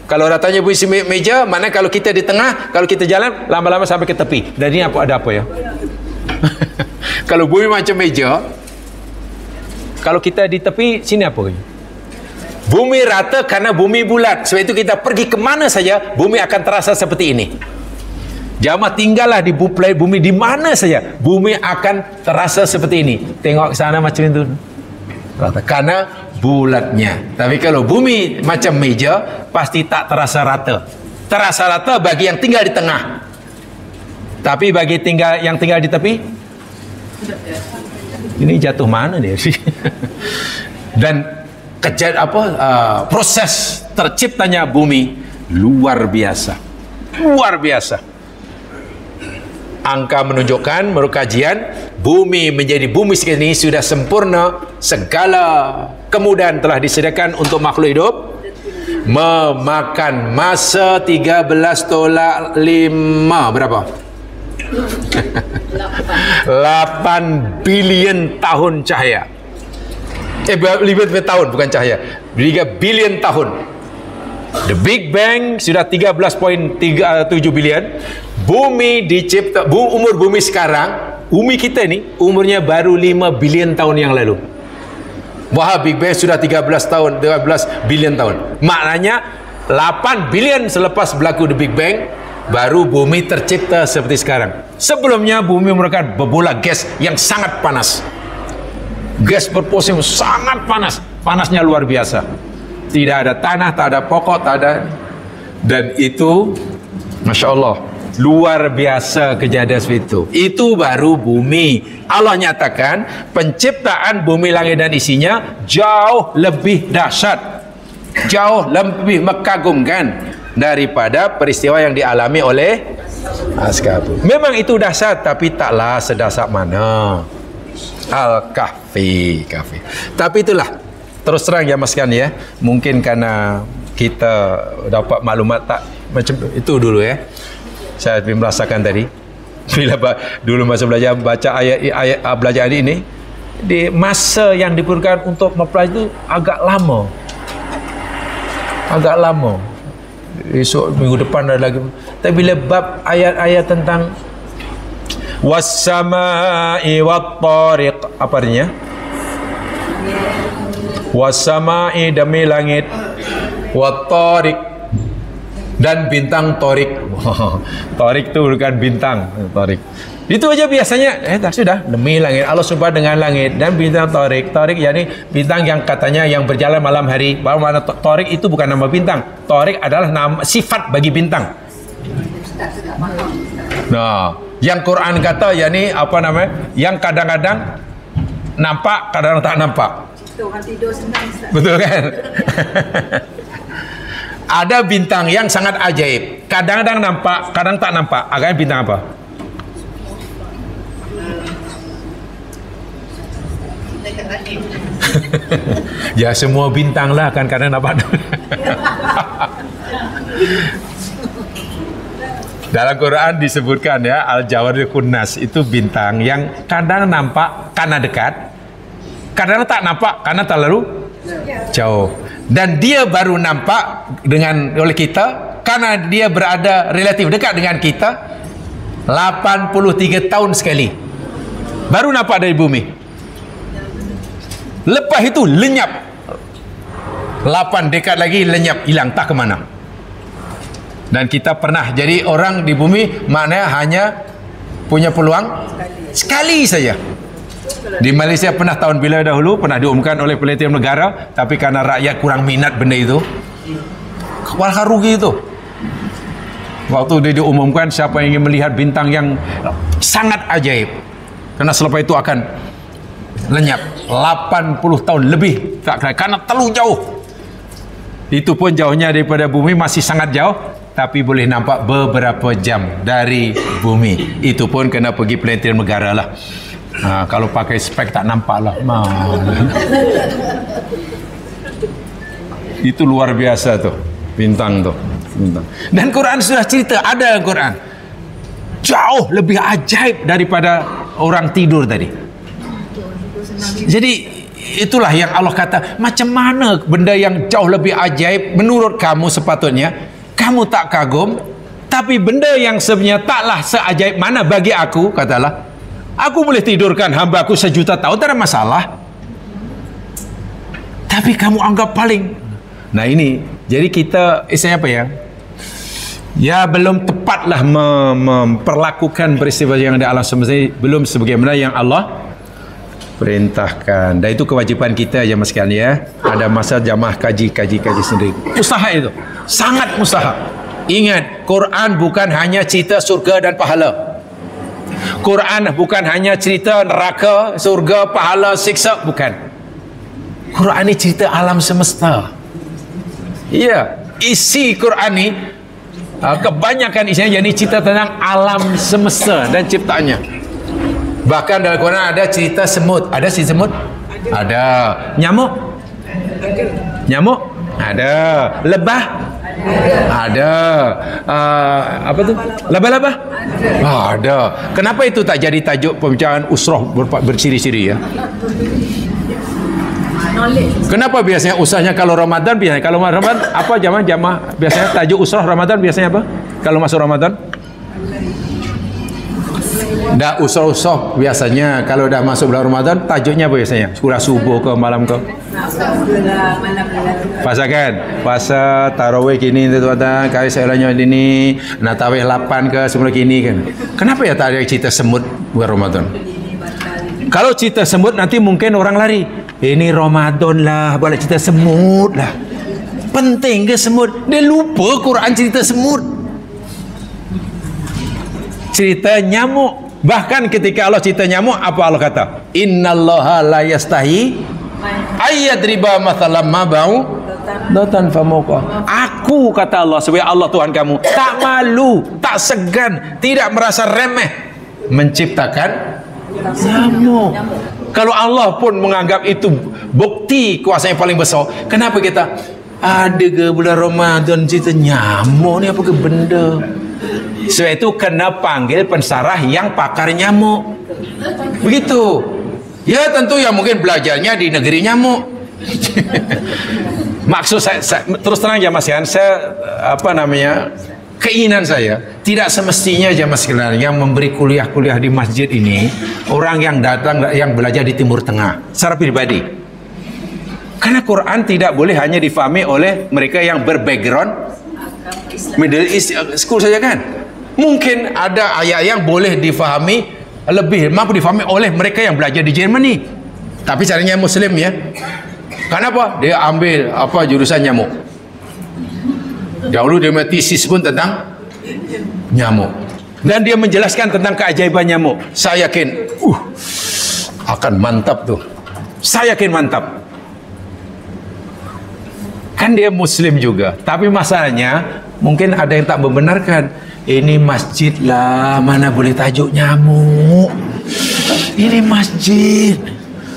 Kalau ratanya bumi seperti meja, mana kalau kita di tengah, kalau kita jalan lama-lama sampai ke tepi. Dan ini ada apa ya? Kalau bumi macam meja, kalau kita di tepi, sini apa? Bumi rata karena bumi bulat. Sebab itu kita pergi ke mana saja, bumi akan terasa seperti ini. Jamaah tinggallah di bumi di mana saja, bumi akan terasa seperti ini. Tengok ke sana macam itu. Rata karena bulatnya. Tapi kalau bumi macam meja, pasti tak terasa rata. Terasa rata bagi yang tinggal di tengah. Tapi bagi yang tinggal di tepi, ini jatuh mana dia? Dan proses terciptanya bumi luar biasa. Luar biasa. Angka menunjukkan, menurut kajian, bumi menjadi bumi sekarang ini sudah sempurna. Segala kemudahan telah disediakan untuk makhluk hidup. Memakan masa 13 tolak 5 berapa? 8 bilion tahun cahaya. 5 tahun bukan cahaya, 3 bilion tahun. The Big Bang sudah 13.7 bilion. Bumi dicipta, umur bumi sekarang, bumi kita ni umurnya baru 5 bilion tahun yang lalu. Wah, Big Bang sudah 13 bilion tahun. Maknanya 8 bilion selepas berlaku The Big Bang, baru bumi tercipta seperti sekarang. Sebelumnya bumi merupakan berbola gas yang sangat panas. Gas berpusing sangat panas. Panasnya luar biasa. Tidak ada tanah, tak ada pokok, tak ada. Dan itu, Masya Allah, luar biasa kejadian seperti itu. Itu baru bumi. Allah nyatakan penciptaan bumi, langit dan isinya jauh lebih dahsyat, jauh lebih mengagumkan daripada peristiwa yang dialami oleh Al-Kahfi. Memang itu dahsyat, tapi taklah sedahsyat mana Al-Kahfi. Tapi itulah, terus terang ya mas kan ya, mungkin karena kita dapat maklumat tak macam itu dulu ya. Saya merasakan tadi bila dulu masa belajar baca ayat belajar ini, di masa yang diperlukan untuk mempelajari itu agak lama. esok minggu depan ada lagi. Tapi bila bab ayat-ayat tentang was-sama'i wat-tariq, apa artinya? Was-sama'i demi langit, wat-tariq dan bintang Tariq. Tariq itu bukan bintang, Tariq. Itu aja biasanya, tak sudah, demi langit, Allah sumpah dengan langit dan bintang Tariq. Tariq yakni bintang yang katanya yang berjalan malam hari. Bahawa mana Tariq itu bukan nama bintang. Tariq adalah nama sifat bagi bintang. Nah, yang Quran kata yakni apa namanya? Yang kadang-kadang nampak, kadang tak nampak. Betul kan? Ada bintang yang sangat ajaib. Kadang-kadang nampak, kadang tak nampak. Agaknya bintang apa? Ya semua bintang lah kan, kadang nampak. Dalam Quran disebutkan ya, Al-Jawaril Kunnas itu bintang yang kadang nampak karena dekat, kadang tak nampak karena terlalu jauh. Dan dia baru nampak oleh kita karena dia berada relatif dekat dengan kita 83 tahun sekali. Baru nampak dari bumi. Lepas itu lenyap. 8 dekad lagi lenyap, hilang, tak ke mana. Dan kita pernah jadi orang di bumi, maknanya hanya punya peluang sekali saja. Di Malaysia pernah tahun bila dahulu pernah diumumkan oleh Pelitian Negara, tapi karena rakyat kurang minat benda itu, malah rugi itu. Waktu dia diumumkan siapa yang ingin melihat bintang yang sangat ajaib, karena selepas itu akan lenyap 80 tahun lebih, karena terlalu jauh. Itu pun jauhnya daripada bumi masih sangat jauh, tapi boleh nampak beberapa jam dari bumi. Itu pun kena pergi Pelitian Negara lah. Kalau pakai spek tak nampak lah. Itu luar biasa tuh bintang tuh. Dan Quran sudah cerita, ada Quran jauh lebih ajaib daripada orang tidur tadi. Jadi itulah yang Allah kata, macam mana benda yang jauh lebih ajaib menurut kamu sepatutnya kamu tak kagum, tapi benda yang sebenarnya taklah seajaib mana bagi aku, katalah aku boleh tidurkan hamba aku 1 juta tahun, tak ada masalah. Tapi kamu anggap paling. Nah ini, jadi kita, saya apa ya? Ya belum tepatlah memperlakukan peristiwa yang ada alam semesta ini, belum sebagaimana yang Allah perintahkan. Dan itu kewajipan kita ya mas sekalian ya. Ada masa jamaah kaji sendiri. Usaha itu, sangat usaha. Ingat, Quran bukan hanya cerita surga dan pahala. Quran bukan hanya cerita neraka, surga, pahala, siksa, bukan. Quran ini cerita alam semesta. Iya, isi Quran ini kebanyakan isinya jadi cerita tentang alam semesta dan ciptaannya. Bahkan dalam Quran ada cerita semut. Ada si semut? Ada. Nyamuk? Nyamuk? Ada. Lebah? Ada. Apa tu? Laba-laba? Ada. Kenapa itu tak jadi tajuk pembicaraan usrah berciri-ciri ya? Kenapa biasanya usahanya kalau Ramadan biasanya kalau Ramadan apa jamaah biasanya tajuk usrah Ramadan biasanya apa? Kalau masuk Ramadan? Dah usrah biasanya kalau dah masuk bulan Ramadan tajuknya apa biasanya? Surah subuh ke malam ke? Puasa kan? Puasa tarawih kini tuan-tuan, kali seolahnya ini nak tarawih 8 ke sebelum kini kan. Kenapa ya tak ada cerita semut bulan Ramadan? Kalau cerita semut nanti mungkin orang lari. Ini Ramadan lah, boleh cerita semut lah. Penting ke semut? Dia lupa Quran cerita semut. Cerita nyamuk. Bahkan ketika Allah cerita nyamuk, apa Allah kata? Innallaha la yastahi ayyadriba mathalam ma ba'u datan famuqa. Aku kata Allah sebagai Allah Tuhan kamu, tak malu, tak segan, tidak merasa remeh menciptakan nyamuk. Kalau Allah pun menganggap itu bukti kuasa yang paling besar, kenapa kita ada ke bulan Ramadan cerita nyamuk ni apa ke benda? Sebab itu kena panggil pensarah yang pakar nyamuk. Begitu. Ya tentu yang mungkin belajarnya di negeri nyamuk. Maksud saya terus terang ya Mas Yan, saya keinginan saya tidak semestinya aja Mas sekalian yang memberi kuliah-kuliah di masjid ini orang yang datang yang belajar di Timur Tengah secara pribadi. Karena Quran tidak boleh hanya difahami oleh mereka yang berbackground Middle East school saja kan. Mungkin ada ayat yang boleh difahami lebih mampu difahami oleh mereka yang belajar di Germany. Tapi caranya Muslim ya. Kenapa? Dia ambil jurusan nyamuk. Dahulu dia tesis pun tentang nyamuk. Dan dia menjelaskan tentang keajaiban nyamuk. Saya yakin akan mantap tuh. Saya yakin mantap. Kan dia Muslim juga. Tapi masalahnya mungkin ada yang tak membenarkan. Ini masjid lah, mana boleh tajuk nyamuk. Ini masjid.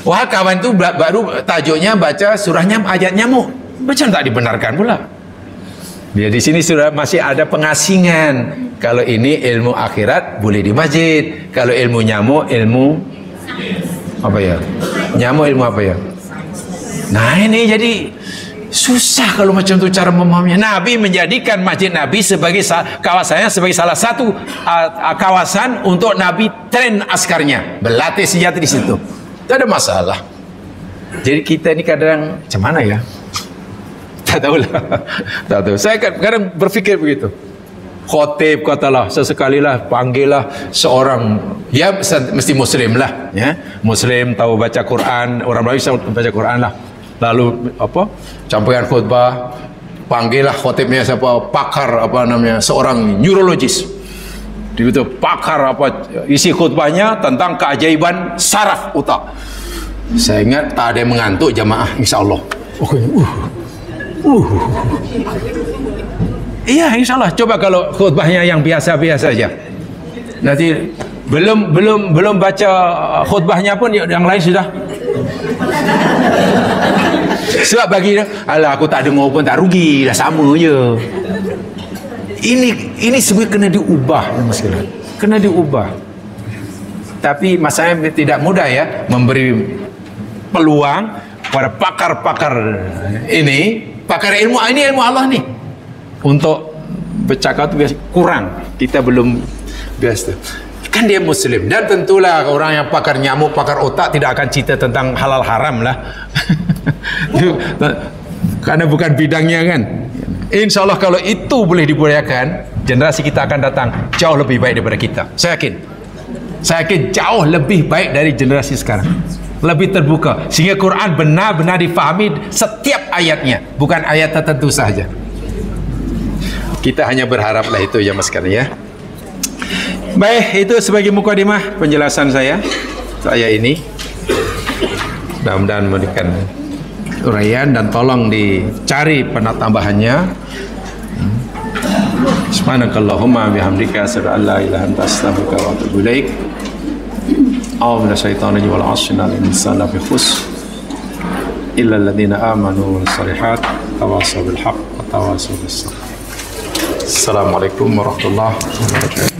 Wah, kawan tu baru tajuknya baca surahnya ayat nyamuk. Macam tak dibenarkan pula. Dia di sini sudah masih ada pengasingan. Kalau ini ilmu akhirat boleh di masjid. Kalau ilmu nyamuk, ilmu apa ya? Nyamuk ilmu apa ya? Nah ini jadi susah kalau macam tu cara memahaminya. Nabi menjadikan masjid Nabi sebagai kawasannya sebagai salah satu kawasan untuk Nabi train askarnya, berlatih senjata di situ. Tak ada masalah. Jadi kita ini kadang macam mana ya? Tak tahulah. Tak tahu. Saya kadang berfikir begitu. Khotib katalah, sesekalilah panggillah seorang, ya mesti Muslim lah, ya. Muslim tahu baca Quran, orang Melayu tahu baca Quran lah. Lalu campurkan khutbah, panggillah khotibnya siapa, pakar seorang neurologis. Dia itu pakar isi khutbahnya tentang keajaiban saraf otak. Saya ingat tak ada yang mengantuk jamaah, insya-Allah. Iya, insya-Allah. Coba kalau khutbahnya yang biasa-biasa saja. Nanti belum baca khutbahnya pun yang lain sudah. Sebab bagi dia, alah aku tak dengar pun tak rugi, dah sama je. Ini sebenarnya kena diubah, Mas sekalian. Kena diubah. Tapi masalahnya tidak mudah ya memberi peluang kepada pakar-pakar ini, pakar ilmu Allah nih. Untuk bercakap itu biasa kurang, kita belum biasa. Kan dia Muslim dan tentulah orang yang pakar nyamuk, pakar otak tidak akan cerita tentang halal haram lah. Karena bukan bidangnya kan. Insya Allah kalau itu boleh dibudayakan, generasi kita akan datang jauh lebih baik daripada kita. Saya yakin jauh lebih baik dari generasi sekarang. Lebih terbuka sehingga Quran benar-benar difahami setiap ayatnya, bukan ayat tertentu saja. Kita hanya berharaplah itu ya Mas sekalian ya. Baik, itu sebagai mukadimah penjelasan saya ini. Mudah-mudahan memberikan uraian dan tolong dicari penambahannya. Subhanakallahumma bihamdika asyhadu an la ilaha illa anta astaghfiruka wa atubu ilaik. A'udzu minasyaitonir rajim wal 'asri innal insana lafi khusr illa alladziina aamanu was shalihat tawassaw bil haqq wa tawassaw bis sabr. Assalamualaikum warahmatullahi wabarakatuh.